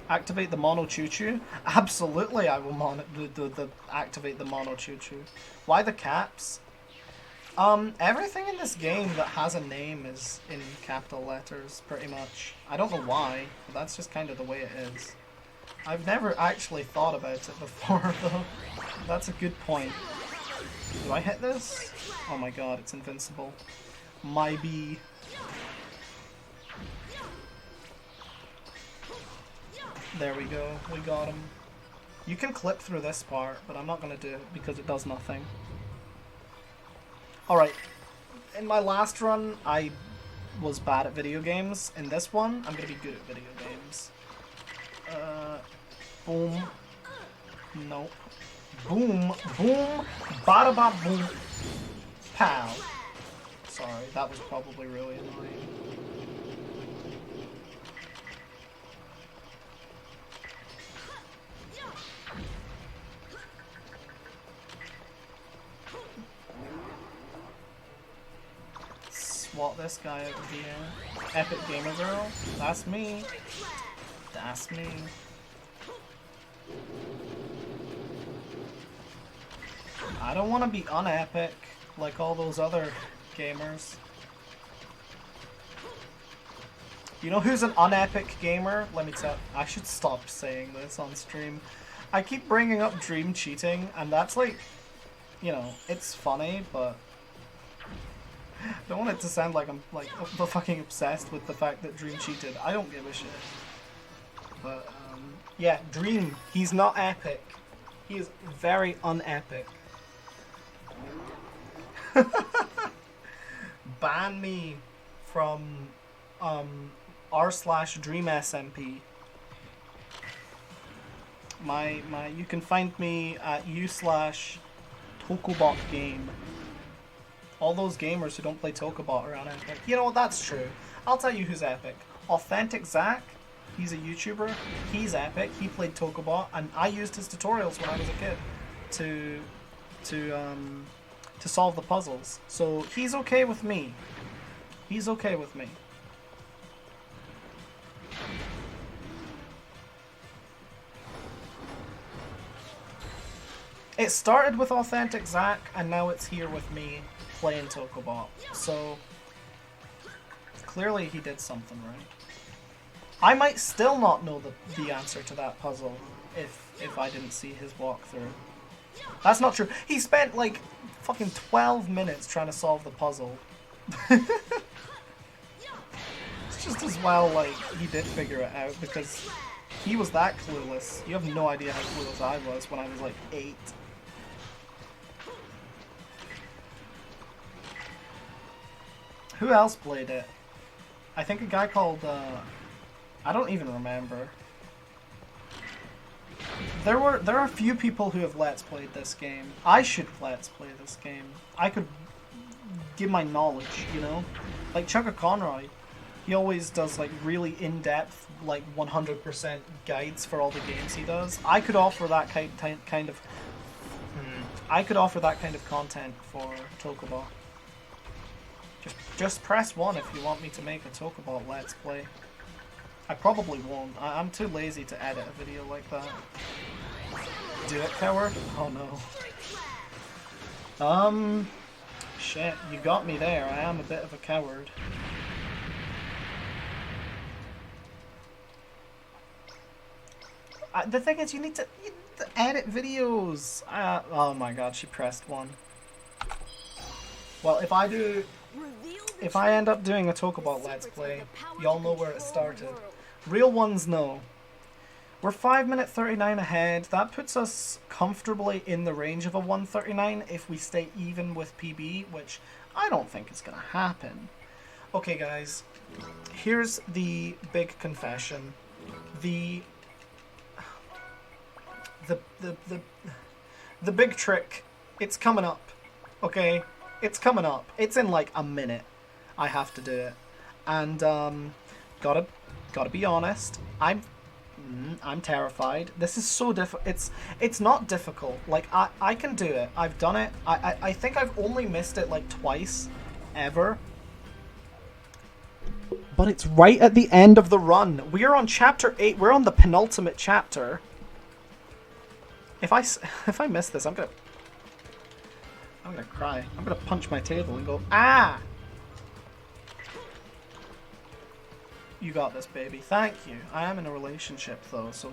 Activate the mono CHOO-CHOO? Absolutely, I will activate the mono CHOO-CHOO. Why the caps? Everything in this game that has a name is in capital letters, pretty much. I don't know why, but that's just kind of the way it is. I've never actually thought about it before, though. That's a good point. Do I hit this? Oh my god, it's invincible. My bee. There we go, we got him. You can clip through this part, but I'm not going to do it because it does nothing. Alright, in my last run, I was bad at video games. In this one, I'm going to be good at video games. Boom. Nope. Boom, boom, bada ba boom. Pow. Sorry, that was probably really annoying. Swat this guy over here. Epic Gamer Girl? That's me. That's me. I don't want to be unepic like all those other gamers. You know who's an unepic gamer? Let me tell. I should stop saying this on stream. I keep bringing up dream cheating, and that's like, you know, it's funny, but I don't want it to sound like I'm like fucking obsessed with the fact that Dream cheated. I don't give a shit. But yeah, Dream, he's not epic. He is very unepic. Ban me from r/DreamSMP. My you can find me at u/Tokobot game. All those gamers who don't play Tokobot are unepic. You know what? That's true. I'll tell you who's epic. Authentic Zach. He's a YouTuber. He's epic. He played Tokobot, and I used his tutorials when I was a kid to solve the puzzles. So he's okay with me. He's okay with me. It started with Authentic Zach, and now it's here with me playing Tokobot. So clearly he did something right. I might still not know the answer to that puzzle if I didn't see his walkthrough. That's not true. He spent like fucking 12 minutes trying to solve the puzzle. It's just as well like he did figure it out because he was that clueless. You have no idea how clueless I was when I was like 8. Who else played it? I think a guy called I don't even remember. There are a few people who have Let's Played this game. I should Let's Play this game. I could give my knowledge, you know? Like Chugga Conroy, he always does like really in-depth, like 100% guides for all the games he does. I could offer that kind of I could offer that kind of content for Tokobot. Just press 1 if you want me to make a Tokobot Let's Play. I probably won't. I'm too lazy to edit a video like that. Do it, coward? Oh no. Shit, you got me there. I am a bit of a coward. The thing is, you need to edit videos. Oh my god, she pressed 1. Well, if I end up doing a Tokobot Let's Play, y'all know where it started. Real ones know. We're 5 minute 39 ahead. That puts us comfortably in the range of a 139 if we stay even with PB, which I don't think is going to happen. Okay, guys. Here's the big confession. The big trick. It's coming up. Okay? It's coming up. It's in like a minute. I have to do it. And gotta be honest. I'm terrified. This is so difficult. It's not difficult. Like I can do it. I've done it. I think I've only missed it like twice ever. But it's right at the end of the run. We're on chapter 8. We're on the penultimate chapter. If I miss this, I'm gonna cry. I'm gonna punch my table and go, ah! You got this, baby. Thank you. I am in a relationship, though, so...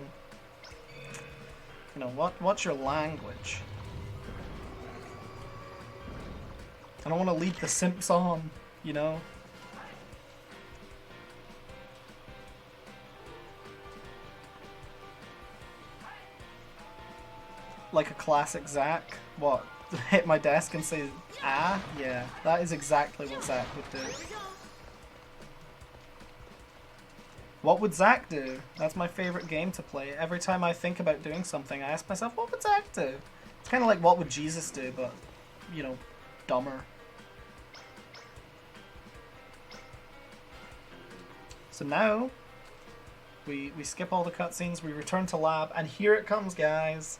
You know, what's your language? I don't want to lead the simps on, you know? Like a classic Zach? What? Hit my desk and say, ah? Yeah, that is exactly what Zach would do. What would Zach do? That's my favorite game to play. Every time I think about doing something, I ask myself, what would Zach do? It's kind of like what would Jesus do, but, you know, dumber. So now, we skip all the cutscenes, we return to lab, and here it comes, guys.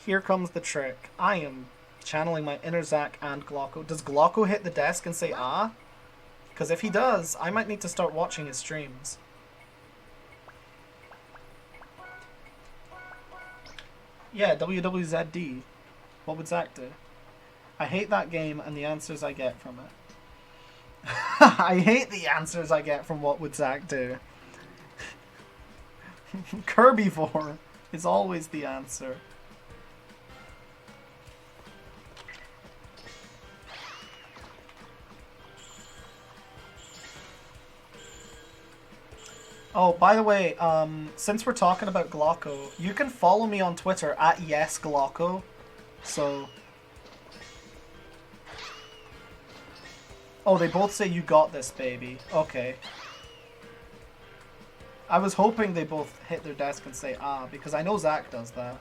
Here comes the trick. I am channeling my inner Zach and Glocko. Does Glocko hit the desk and say, ah? Because if he does, I might need to start watching his streams. Yeah, WWZD. What would Zach do? I hate that game and the answers I get from it. I hate the answers I get from what would Zach do. Kirbyvore is always the answer. Oh, by the way, since we're talking about Glocko, you can follow me on Twitter at YesGlocko. So... Oh, they both say you got this, baby. Okay. I was hoping they both hit their desk and say, ah, because I know Zach does that.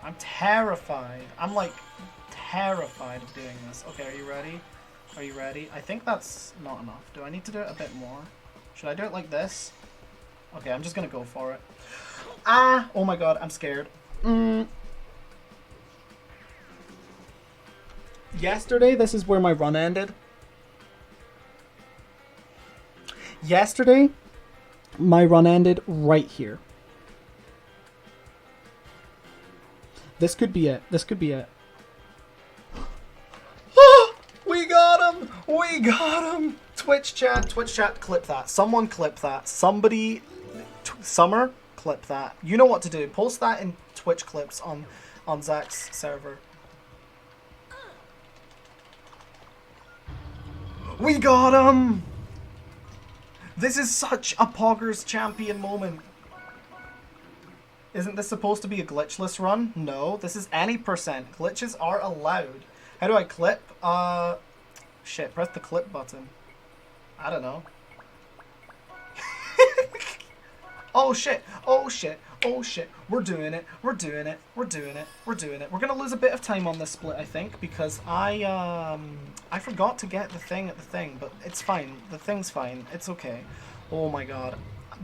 I'm terrified. I'm like terrified of doing this. Okay, are you ready? Are you ready? I think that's not enough. Do I need to do it a bit more? Should I do it like this? Okay, I'm just gonna go for it. Ah! Oh my god, I'm scared. Yesterday, this is where my run ended. Yesterday, my run ended right here. This could be it. This could be it. We got him! We got him! Twitch chat, clip that. Someone clip that. Somebody... Summer, clip that. You know what to do. Post that in Twitch clips on Zach's server. We got him! This is such a Poggers champion moment. Isn't this supposed to be a glitchless run? No, this is any percent. Glitches are allowed. How do I clip? Shit, press the clip button. I don't know. Oh shit, oh shit, oh shit. We're doing it, we're doing it, we're doing it, we're doing it. We're gonna lose a bit of time on this split, I think, because I forgot to get the thing at the thing, but it's fine. The thing's fine. It's okay. Oh my god.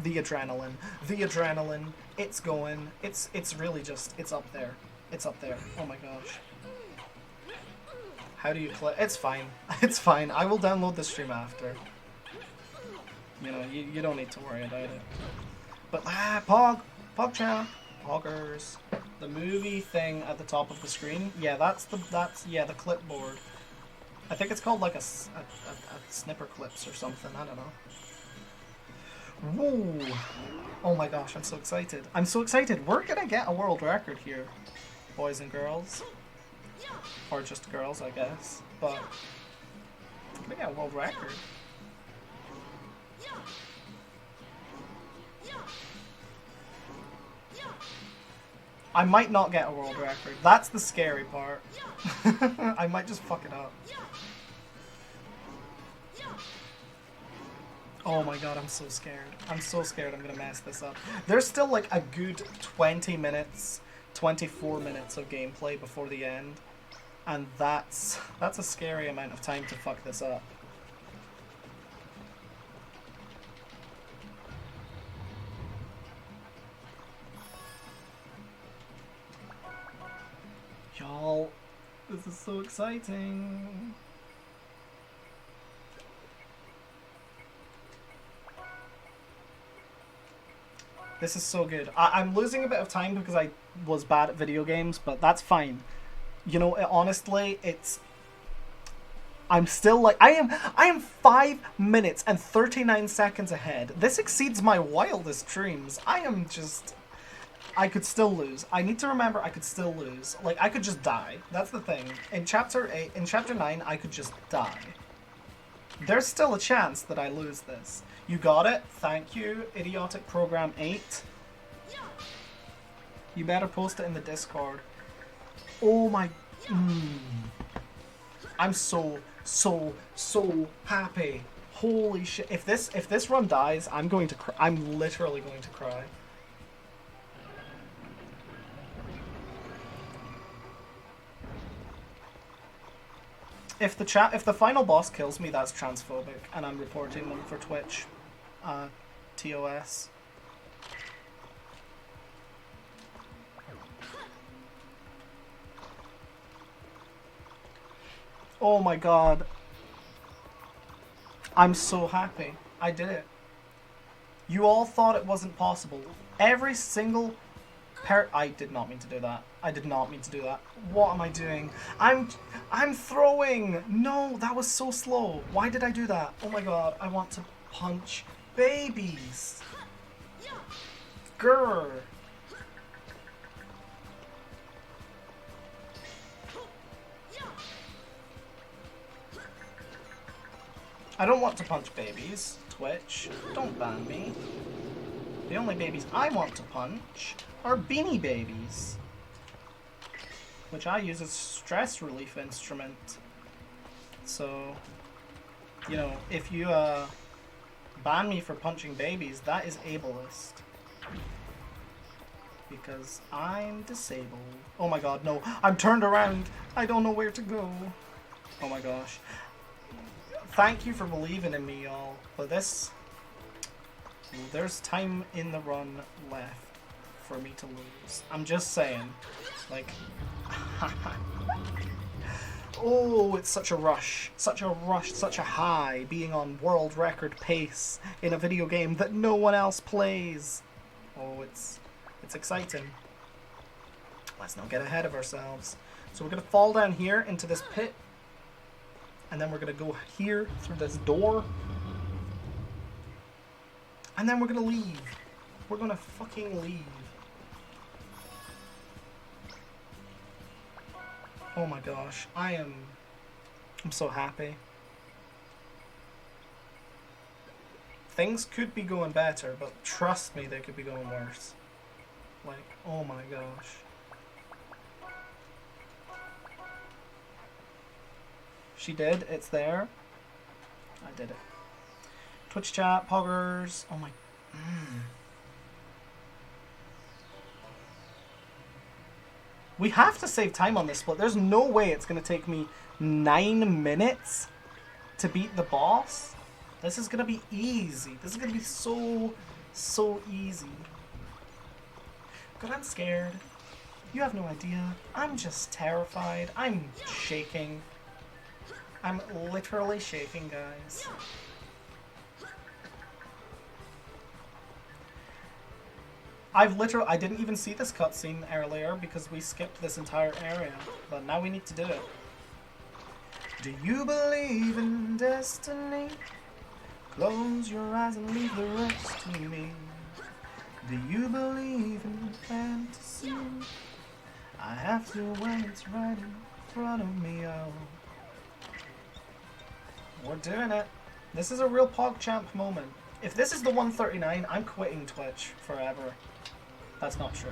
The adrenaline. The adrenaline. It's going. It's really just, it's up there. It's up there. Oh my gosh. How do you clip? It's fine. It's fine. I will download the stream after. You know, you don't need to worry about it. But, PogChamp, Poggers. The movie thing at the top of the screen. Yeah, that's the clipboard. I think it's called like a snipper clips or something. I don't know. Whoa. Oh my gosh, I'm so excited. I'm so excited. We're gonna get a world record here, boys and girls. Or just girls, I guess. But we're gonna get a world record. I might not get a world record. That's the scary part. I might just fuck it up. Oh my god, I'm so scared. I'm so scared I'm gonna mess this up. There's still like a good 20 minutes, 24 minutes of gameplay before the end. And that's a scary amount of time to fuck this up. Y'all, this is so exciting. This is so good. I'm losing a bit of time because I was bad at video games, but that's fine. You know, honestly, I'm still like, I am 5 minutes and 39 seconds ahead. This exceeds my wildest dreams. I could still lose. I need to remember I could still lose. Like, I could just die. That's the thing. In Chapter 9, I could just die. There's still a chance that I lose this. You got it? Thank you, Idiotic Program 8. You better post it in the Discord. Oh my... I'm so happy. Holy shit. If this run dies, I'm going to cry. I'm literally going to cry. If the final boss kills me, that's transphobic, and I'm reporting them for Twitch. TOS. Oh my god. I'm so happy. I did it. You all thought it wasn't possible. Every single I did not mean to do that. I did not mean to do that. What am I doing? I'm throwing! No, that was so slow. Why did I do that? Oh my god, I want to punch babies. Grr. I don't want to punch babies. Twitch, don't ban me. The only babies I want to punch are beanie babies, which I use as stress relief instrument. So, you know, if you ban me for punching babies, that is ableist. Because I'm disabled. Oh my god, no. I'm turned around. I don't know where to go. Oh my gosh. Thank you for believing in me, y'all. But this... there's time in the run left for me to lose. I'm just saying. Like... oh, it's such a rush. Such a rush, such a high, being on world record pace in a video game that no one else plays. Oh, it's exciting. Let's not get ahead of ourselves. So we're going to fall down here into this pit. And then we're going to go here through this door. And then we're going to leave. We're going to fucking leave. Oh my gosh. I'm so happy. Things could be going better, but trust me, they could be going worse. Like, oh my gosh. She did. It's there. I did it. Twitch chat, poggers. Oh my... We have to save time on this split. There's no way it's going to take me 9 minutes to beat the boss. This is going to be easy. This is going to be so easy. God, I'm scared. You have no idea. I'm just terrified. I'm shaking. I'm literally shaking, guys. I didn't even see this cutscene earlier because we skipped this entire area. But now we need to do it. Do you believe in destiny? Close your eyes and leave the rest to me. Do you believe in fantasy? I have to when it's right in front of me, oh. We're doing it. This is a real PogChamp moment. If this is the 139, I'm quitting Twitch forever. That's not true.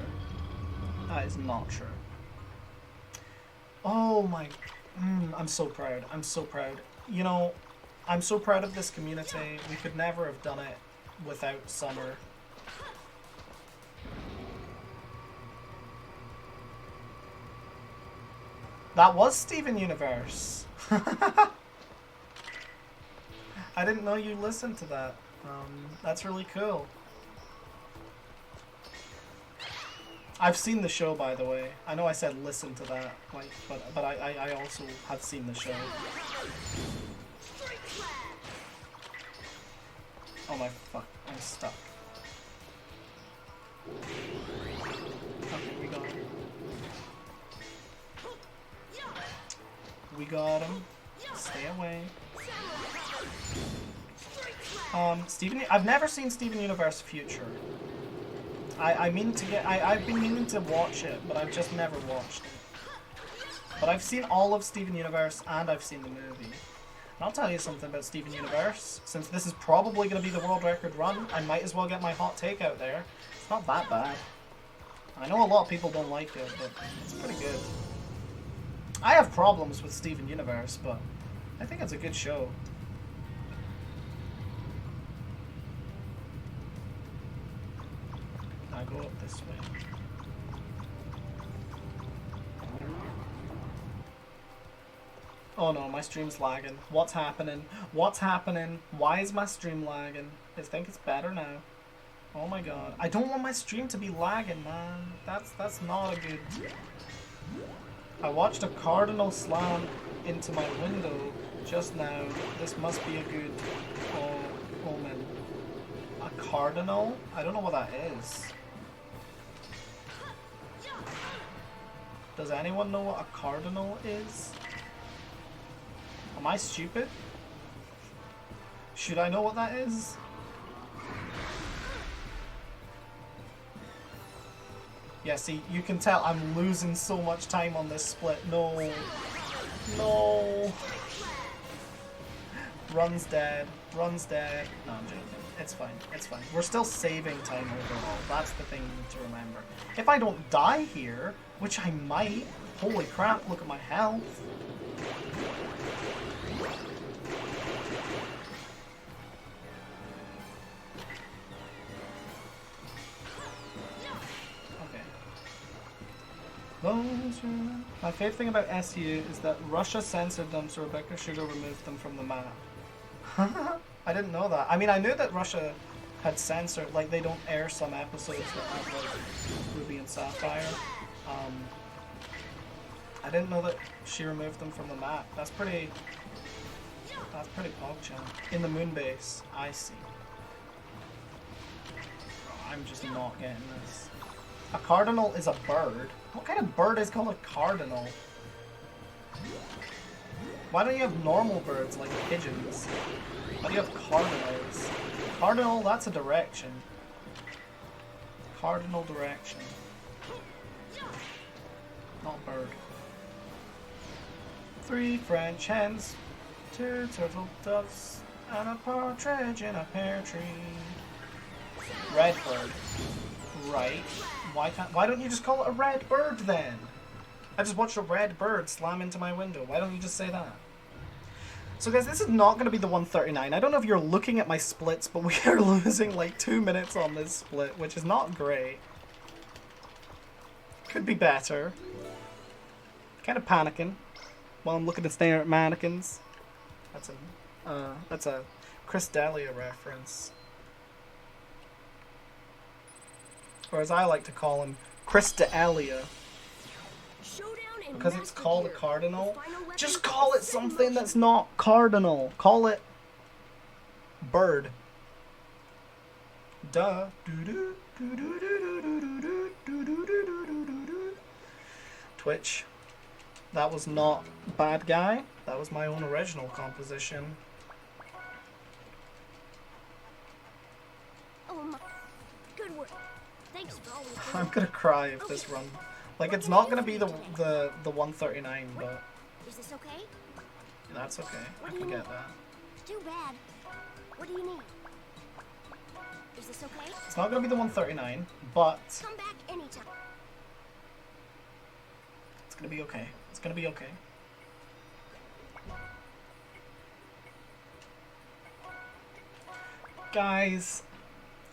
That is not true. Oh my... I'm so proud. I'm so proud. You know, I'm so proud of this community. We could never have done it without Summer. That was Steven Universe. I didn't know you listened to that. That's really cool. I've seen the show, by the way. I know I said listen to that, like, but I also have seen the show. Oh my fuck! I'm stuck. Okay, we got him. We got him. Stay away. Steven, I've never seen Steven Universe Future. I've been meaning to watch it, but I've just never watched it. But I've seen all of Steven Universe and I've seen the movie. And I'll tell you something about Steven Universe. Since this is probably going to be the world record run, I might as well get my hot take out there. It's not that bad. I know a lot of people don't like it, but it's pretty good. I have problems with Steven Universe, but I think it's a good show. I go up this way. Oh no, my stream's lagging. What's happening? What's happening? Why is my stream lagging? I think it's better now. Oh my god. I don't want my stream to be lagging, man. That's not a good... I watched a cardinal slam into my window just now. This must be a good omen. A cardinal? I don't know what that is. Does anyone know what a cardinal is? Am I stupid? Should I know what that is? Yeah, see, you can tell I'm losing so much time on this split. No. No. Run's dead. Run's dead. No, I'm joking. It's fine. It's fine. We're still saving time overall. That's the thing you need to remember. If I don't die here, which I might, holy crap, look at my health. My favorite thing about SU is that Russia censored them so Rebecca Sugar removed them from the map. I didn't know that. I mean, I knew that Russia had censored, like, they don't air some episodes that have, like, Ruby and Sapphire. I didn't know that she removed them from the map. That's pretty pogchamp. In the moon base, I see. Oh, I'm just not getting this. A cardinal is a bird. What kind of bird is called a cardinal? Why don't you have normal birds like pigeons? Why do you have cardinals? Cardinal, that's a direction. Cardinal direction. Not bird. 3 French hens, 2 turtle doves, and a partridge in a pear tree. Red bird. Right. Why don't you just call it a red bird then? I just watched a red bird slam into my window. Why don't you just say that? So guys, this is not going to be the 139. I don't know if you're looking at my splits, but we are losing like 2 minutes on this split, which is not great. Could be better. Kind of panicking while I'm looking to stare at mannequins. That's a Chris D'Elia reference. Or as I like to call him, Chris D'Elia. Because it's called a cardinal. Just call it something that's not cardinal. Call it bird. Duh. Twitch. That was not Bad Guy. That was my own original composition. Oh my. Good work. Thanks for always. I'm gonna cry if this run. Like, it's not gonna be the 139, but is this okay? That's okay. I can get that. Too bad. What do you need? Is this okay? It's not gonna be the 139, but Come back anytime. it's gonna be okay. It's gonna be okay. Guys,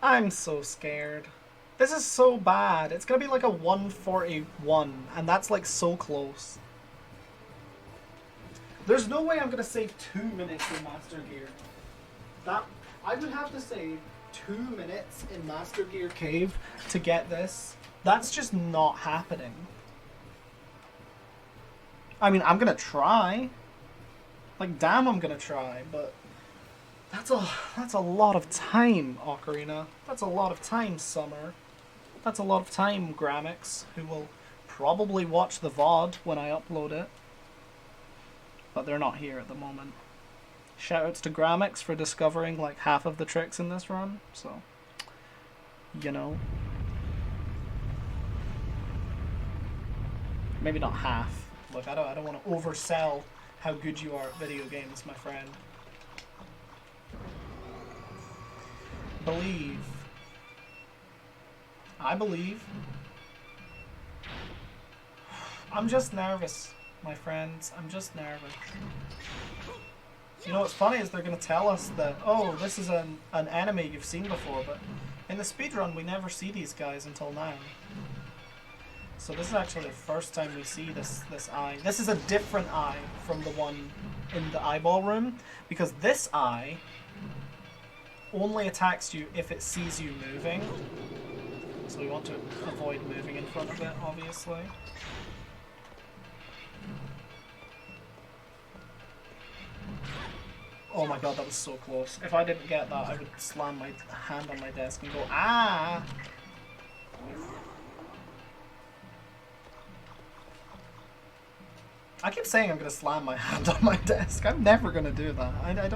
I'm so scared. This is so bad. It's gonna be like a 141, and that's like so close. There's no way I'm gonna save 2 minutes in Master Gear. I would have to save 2 minutes in Master Gear Cave to get this. That's just not happening. I mean, I'm gonna try. Like, damn, I'm gonna try, but that's a lot of time, Ocarina. That's a lot of time, Summer. That's a lot of time, Gramix, who will probably watch the VOD when I upload it. But they're not here at the moment. Shoutouts to Gramix for discovering like half of the tricks in this run, so you know. Maybe not half. Look, I don't want to oversell how good you are at video games, my friend. Believe. I believe. I'm just nervous, my friends. I'm just nervous. You know what's funny is they're going to tell us that, oh, this is an enemy you've seen before, but in the speedrun we never see these guys until now. So this is actually the first time we see this eye. This is a different eye from the one in the eyeball room, because this eye only attacks you if it sees you moving. So we want to avoid moving in front of it, obviously. Oh my god, that was so close. If I didn't get that, I would slam my hand on my desk and go, ah! I keep saying I'm gonna slam my hand on my desk. I'm never gonna do that. I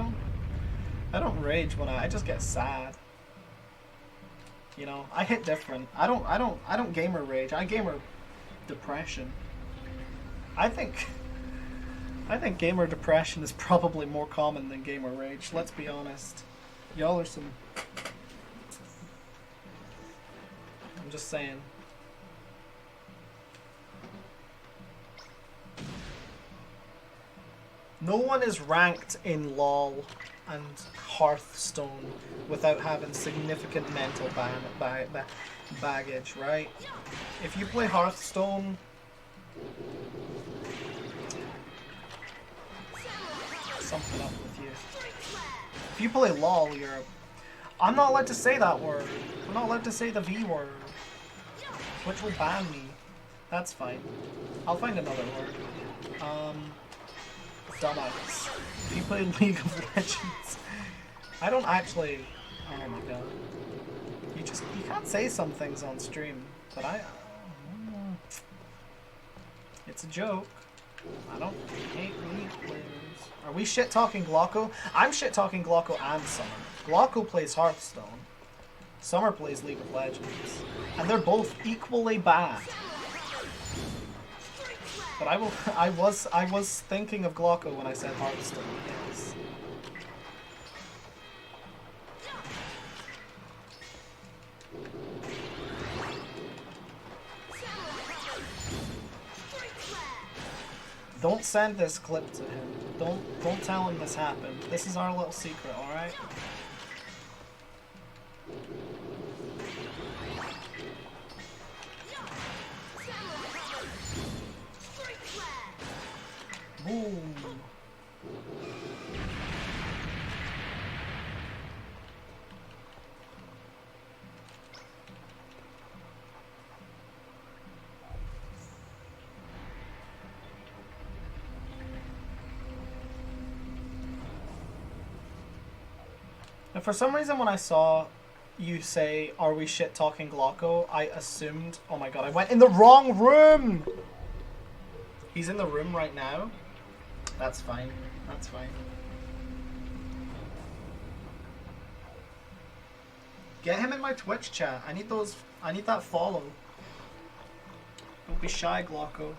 don't rage when I just get sad. You know, I hit different. I don't gamer rage. I gamer depression. I think I think gamer depression is probably more common than gamer rage, let's be honest. Y'all are some... I'm just saying. No one is ranked in LoL and Hearthstone without having significant mental baggage, right? If you play Hearthstone... something up with you. If you play LoL, you're... I'm not allowed to say that word. I'm not allowed to say the V word. Which will ban me. That's fine. I'll find another word. Dumbass. If you play League of Legends... I don't actually... Oh my god. You can't say some things on stream. But it's a joke. I don't hate League players. Are we shit-talking Glocko? I'm shit-talking Glocko and Summer. Glocko plays Hearthstone. Summer plays League of Legends. And they're both equally bad. But I was thinking of Glocko when I said Hearthstone, yes. Don't send this clip to him. Don't tell him this happened. This is our little secret, alright? Boom. And for some reason when I saw you say, are we shit talking Glocko, I assumed, oh my god, I went in the wrong room! He's in the room right now. That's fine. That's fine. Get him in my Twitch chat. I need that follow. Don't be shy, Glocko.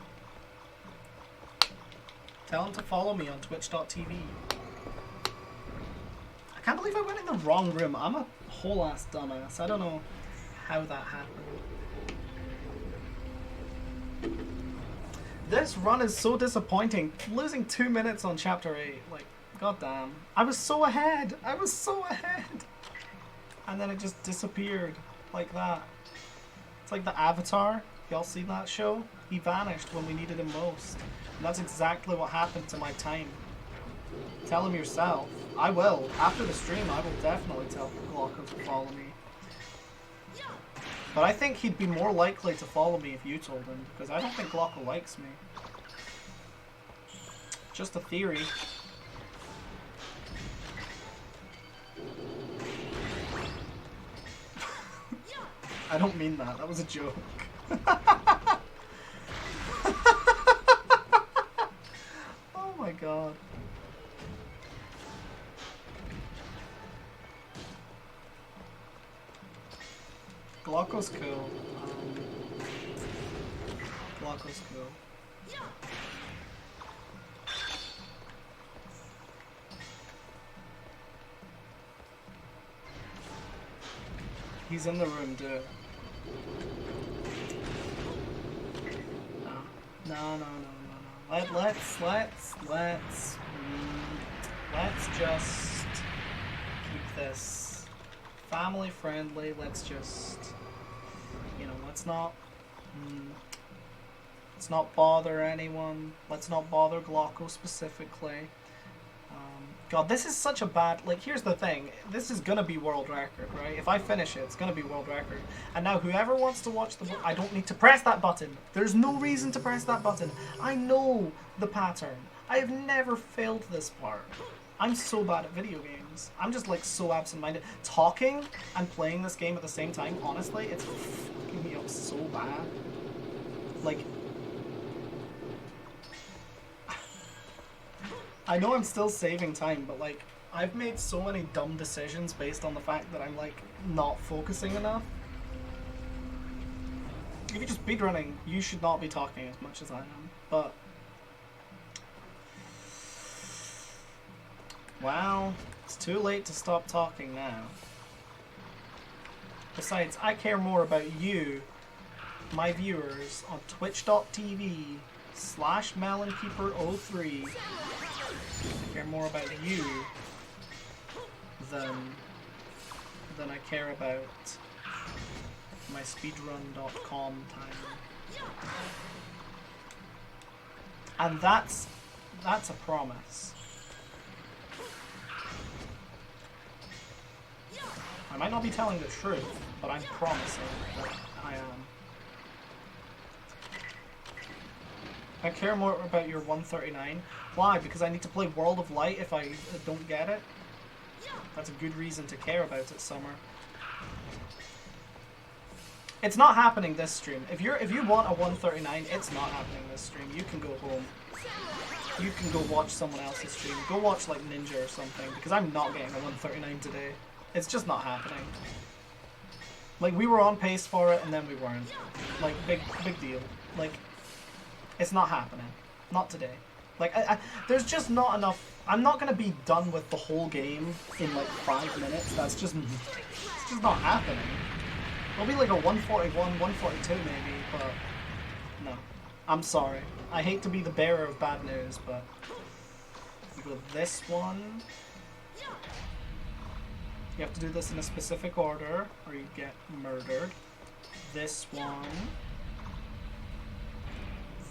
Tell him to follow me on twitch.tv. I can't believe I went in the wrong room. I'm a whole ass dumbass. I don't know how that happened. This run is so disappointing. Losing 2 minutes on chapter 8. Like, goddamn. I was so ahead. I was so ahead. And then it just disappeared like that. It's like the Avatar. Y'all see that show? He vanished when we needed him most. And that's exactly what happened to my time. Tell him yourself. I will. After the stream, I will definitely tell Glocko to follow me. But I think he'd be more likely to follow me if you told him, because I don't think Glocko likes me. Just a theory. I don't mean that. That was a joke. Oh my god. Glocko's cool. Glocko's cool. He's in the room, dude. No. Let's just keep this family friendly. Let's just, you know, let's not bother anyone. Let's not bother Glocko specifically. God, this is such a bad... Like, here's the thing. This is gonna be world record, right? If I finish it, it's gonna be world record. And now whoever wants to watch the... I don't need to press that button. There's no reason to press that button. I know the pattern. I have never failed this part. I'm so bad at video games. I'm just, like, so absent-minded. Talking and playing this game at the same time, honestly, it's fucking me up so bad. Like... I know I'm still saving time, but like, I've made so many dumb decisions based on the fact that I'm like, not focusing enough. If you're just speedrunning, you should not be talking as much as I am, but... Well, it's too late to stop talking now. Besides, I care more about you, my viewers, on twitch.tv/melonkeeper03. I care more about you than I care about my speedrun.com time. And that's a promise. I might not be telling the truth, but I'm promising that I am. I care more about your 139. Why? Because I need to play World of Light if I don't get it? That's a good reason to care about it, Summer. It's not happening this stream. If you want a 139, it's not happening this stream. You can go home. You can go watch someone else's stream. Go watch like Ninja or something, because I'm not getting a 139 today. It's just not happening. Like, we were on pace for it, and then we weren't. Like, big deal. Like, it's not happening. Not today. Like, there's just not enough. I'm not gonna be done with the whole game in like 5 minutes. It's just not happening. It'll be like a 141, 142 maybe, but no. I'm sorry. I hate to be the bearer of bad news, but you go this one. You have to do this in a specific order, or you get murdered. This one.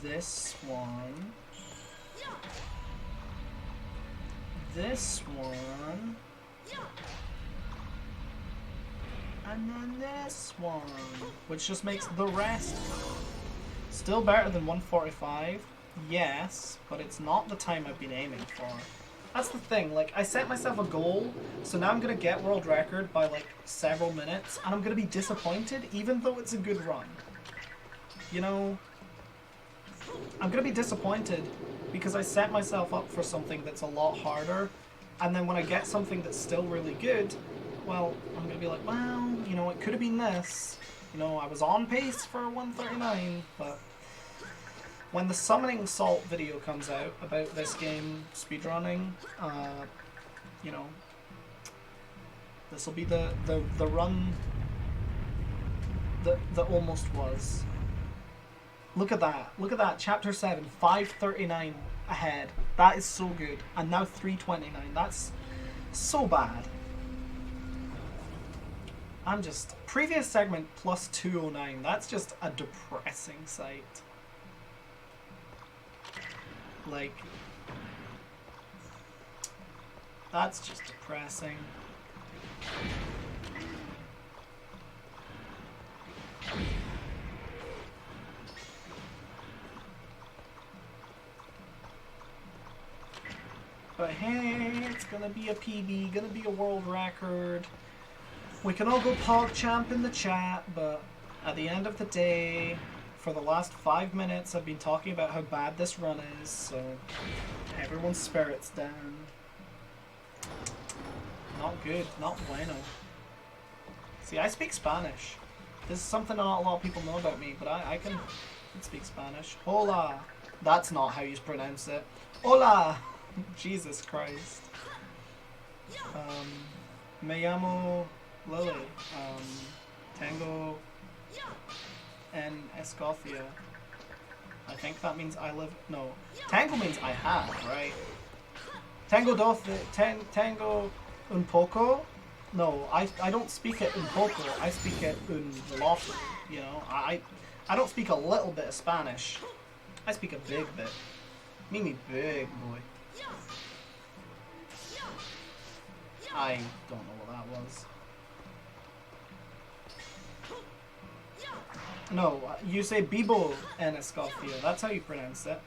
This one. This one. And then this one. Which just makes the rest. Still better than 145. Yes, but it's not the time I've been aiming for. That's the thing, like, I set myself a goal, so now I'm gonna get world record by, like, several minutes, and I'm gonna be disappointed, even though it's a good run. You know, I'm gonna be disappointed because I set myself up for something that's a lot harder, and then when I get something that's still really good, well, I'm gonna be like, well, you know, it could have been this. You know, I was on pace for 139, but when the Summoning Salt video comes out about this game speedrunning, you know, this will be the run that almost was. Look at that. Look at that. Chapter 7, 539 ahead. That is so good. And now 329. That's so bad. I'm just... Previous segment plus 209. That's just a depressing sight. Like... That's just depressing. But hey, it's gonna be a PB, gonna be a world record. We can all go PogChamp in the chat, but at the end of the day, for the last 5 minutes, I've been talking about how bad this run is, so everyone's spirits down. Not good, not bueno. See, I speak Spanish. This is something not a lot of people know about me, but I can speak Spanish. Hola! That's not how you pronounce it. Hola! Jesus Christ. Me llamo Lily. Tengo en Escocia. I think that means I live... No. Tango means I have, right? Tango tango un poco? No, I don't speak it un poco. I speak it un loco. You know, I don't speak a little bit of Spanish. I speak a big bit. Me big boy. I don't know what that was. No, you say Bibo en Escocia. That's how you pronounce it.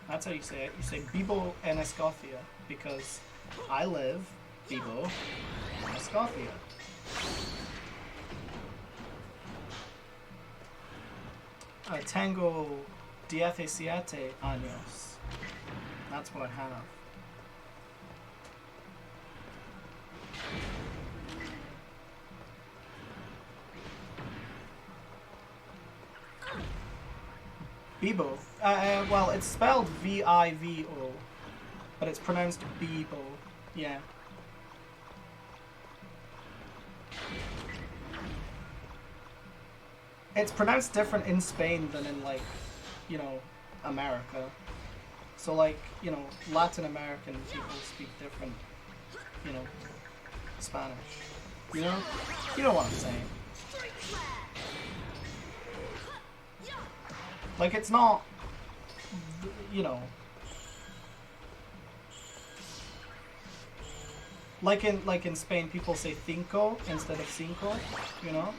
That's how you say it. You say Bibo en Escocia because I live Bibo en Escocia. Tengo 17 años. That's what I have. Bibo. Well, it's spelled V-I-V-O, but it's pronounced Bibo. Yeah. It's pronounced different in Spain than in, like, you know, America. So, like, you know, Latin American people speak different, you know, Spanish. You know? You know what I'm saying. Like, it's not, you know... Like in Spain, people say cinco instead of cinco, you know?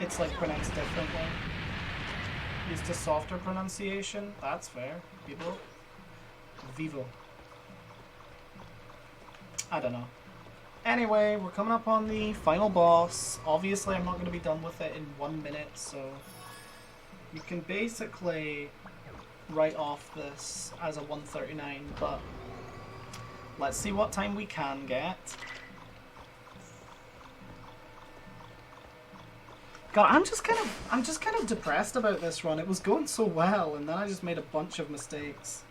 It's like pronounced differently. Used to softer pronunciation. That's fair, people. Vivo. I don't know. Anyway, we're coming up on the final boss. Obviously, I'm not going to be done with it in 1 minute, so... You can basically write off this as a 139, but... Let's see what time we can get. God, I'm just kind of depressed about this run. It was going so well, and then I just made a bunch of mistakes.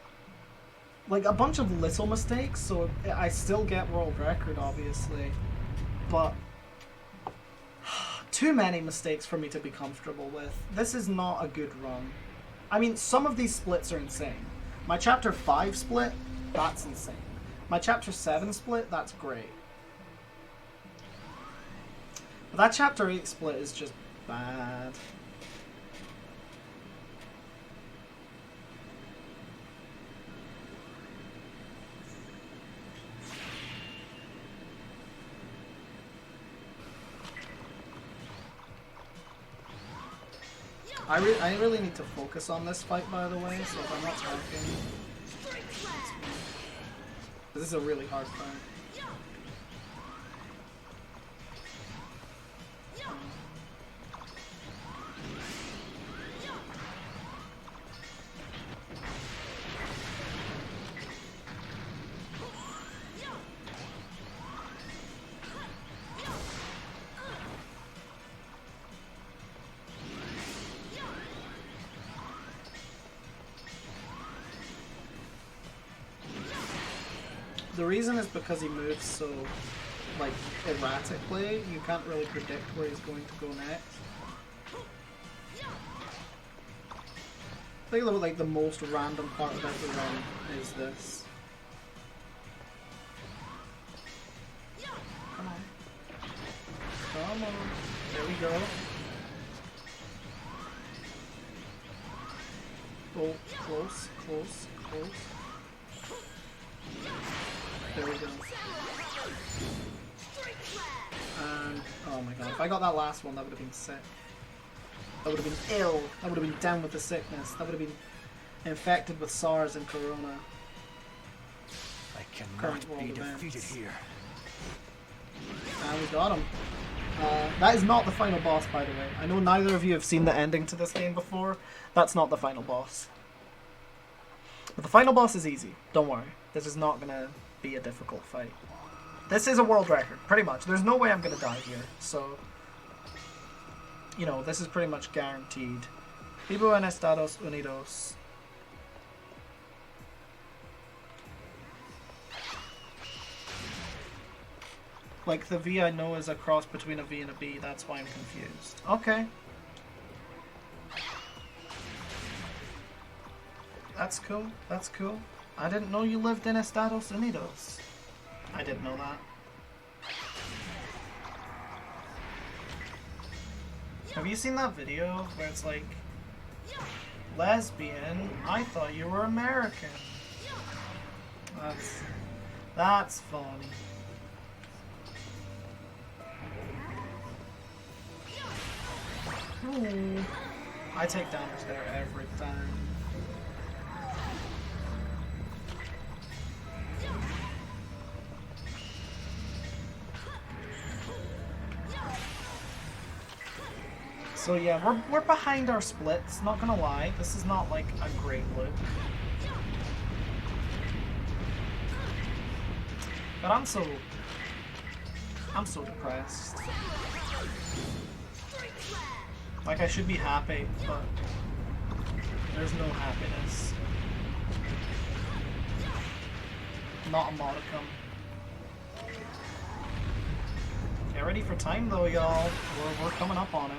Like, a bunch of little mistakes, so I still get world record, obviously. But... too many mistakes for me to be comfortable with. This is not a good run. I mean, some of these splits are insane. My Chapter 5 split, that's insane. My Chapter 7 split, that's great. But that Chapter 8 split is just bad. I really need to focus on this fight, by the way, so if I'm not talking... This is a really hard fight. The reason is because he moves so, like, erratically, you can't really predict where he's going to go next. I think like the most random part about the run is this. Come on. Come on. There we go. Oh, close, close, close. There we go. And, oh my god, if I got that last one, that would have been sick. That would have been ill. That would have been down with the sickness. That would have been infected with SARS and Corona. I cannot be defeated here. And we got him. That is not the final boss, by the way. I know neither of you have seen the ending to this game before. That's not the final boss. But the final boss is easy. Don't worry. This is not going to be a difficult fight. This is a world record, pretty much. There's no way I'm going to die here. So, you know, this is pretty much guaranteed. Vivo en Estados Unidos. Like, the V I know is a cross between a V and a B. That's why I'm confused. Okay. That's cool. That's cool. I didn't know you lived in Estados Unidos. I didn't know that. Have you seen that video where it's like, lesbian, I thought you were American. That's funny. Ooh. I take damage there every time. So yeah, we're behind our splits, not gonna lie. This is not like a great look. But I'm so depressed. Like, I should be happy, but there's no happiness. not a modicum. Get ready for time though, y'all. We're coming up on it.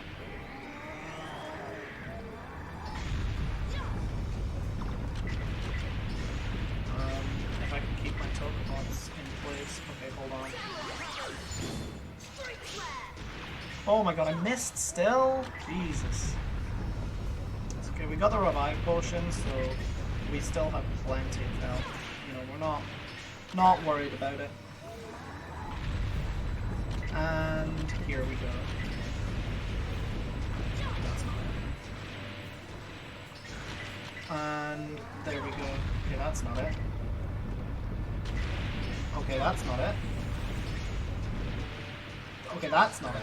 If I can keep my Tokobots in place. Okay, hold on. Oh my god, I missed still? Jesus. It's okay, we got the revive potion, so we still have plenty of health. You know, we're not worried about it. And here we go. That's not it. And there we go. Okay, that's not it. Okay, that's not it. Okay, that's not it.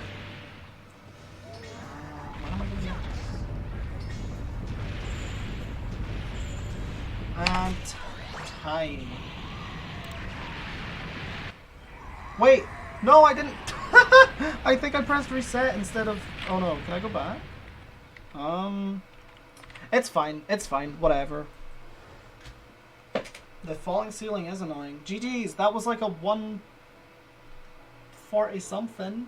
What am I gonna do? And time. Wait! No, I didn't! I think I pressed reset instead of... Oh no, can I go back? It's fine, whatever. The falling ceiling is annoying. GG's, that was like a 140 something.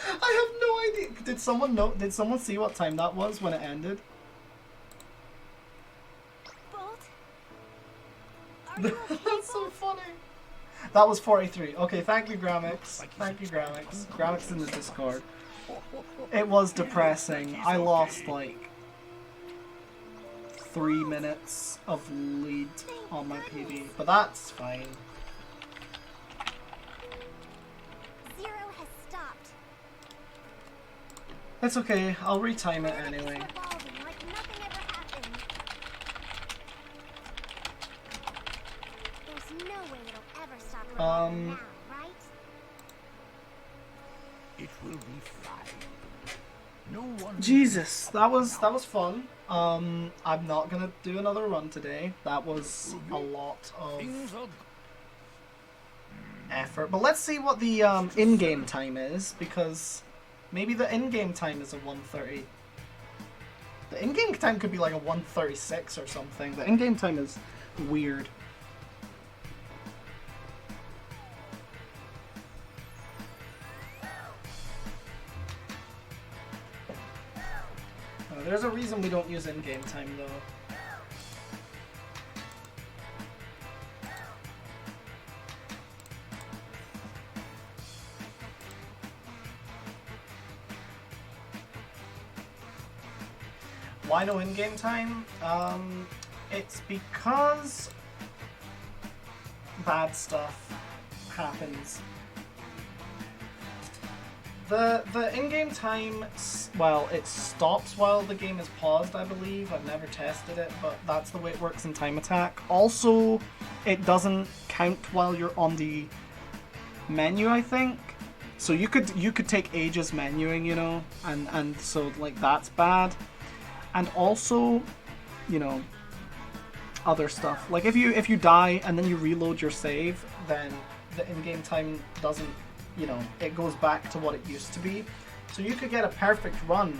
I have no idea. Did someone know? Did someone see what time that was when it ended? Bolt? Are you okay, That's so funny. That was 43. Okay, thank you, Gramix. Thank you, Gramix. Gramix in the Discord. It was depressing. I lost like 3 minutes of lead on my PB, but that's fine. Zero has stopped. It's okay. I'll retime it anyway. Like nothing ever happened. There's no way it'll ever stop revolving now, right? It will be fine. No one. Jesus, that was fun. I'm not gonna do another run today. That was a lot of effort. But let's see what the in-game time is, because maybe the in-game time is a 1:30. The in-game time could be like a 1:36 or something. The in-game time is weird. There's a reason we don't use in-game time though. Why no in-game time? It's because bad stuff happens. The in-game time, well, it stops while the game is paused, I believe. I've never tested it, but that's the way it works in Time Attack. Also, it doesn't count while you're on the menu, I think. So you could take ages menuing, you know, and so like that's bad. And also, you know, other stuff. Like if you die and then you reload your save, then the in-game time doesn't, you know, it goes back to what it used to be. So you could get a perfect run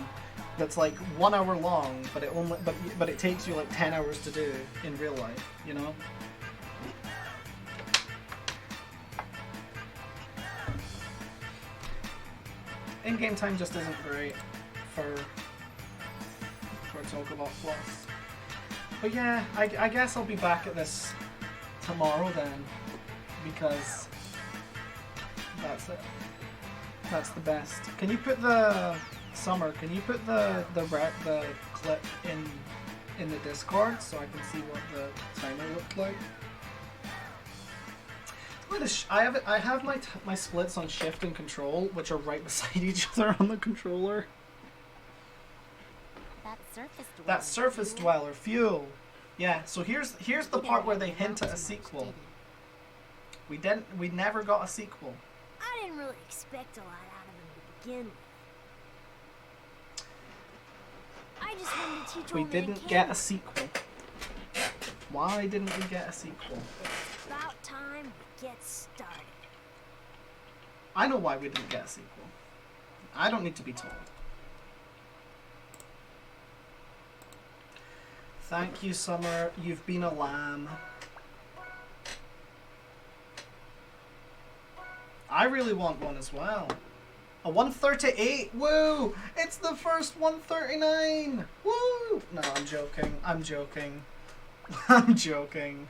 that's like 1 hour long, but it takes you like 10 hours to do in real life, you know? In-game time just isn't great for Tokobot Plus. But yeah, I guess I'll be back at this tomorrow then, because that's it. That's the best. Can you put the Summer? Can you put the clip in the Discord so I can see what the timer looked like? I have my splits on Shift and Control, which are right beside each other on the controller. That surface dweller fuel. Yeah. So here's the part where they hint at a sequel. We never got a sequel. I didn't really expect a lot out of him to begin with. I just wanted to teach We didn't get a sequel. Why didn't we get a sequel? It's about time we get started. I know why we didn't get a sequel. I don't need to be told. Thank you, Summer. You've been a lamb. I really want one as well. A 138. Woo! It's the first 139. Woo! No, I'm joking. I'm joking. I'm joking.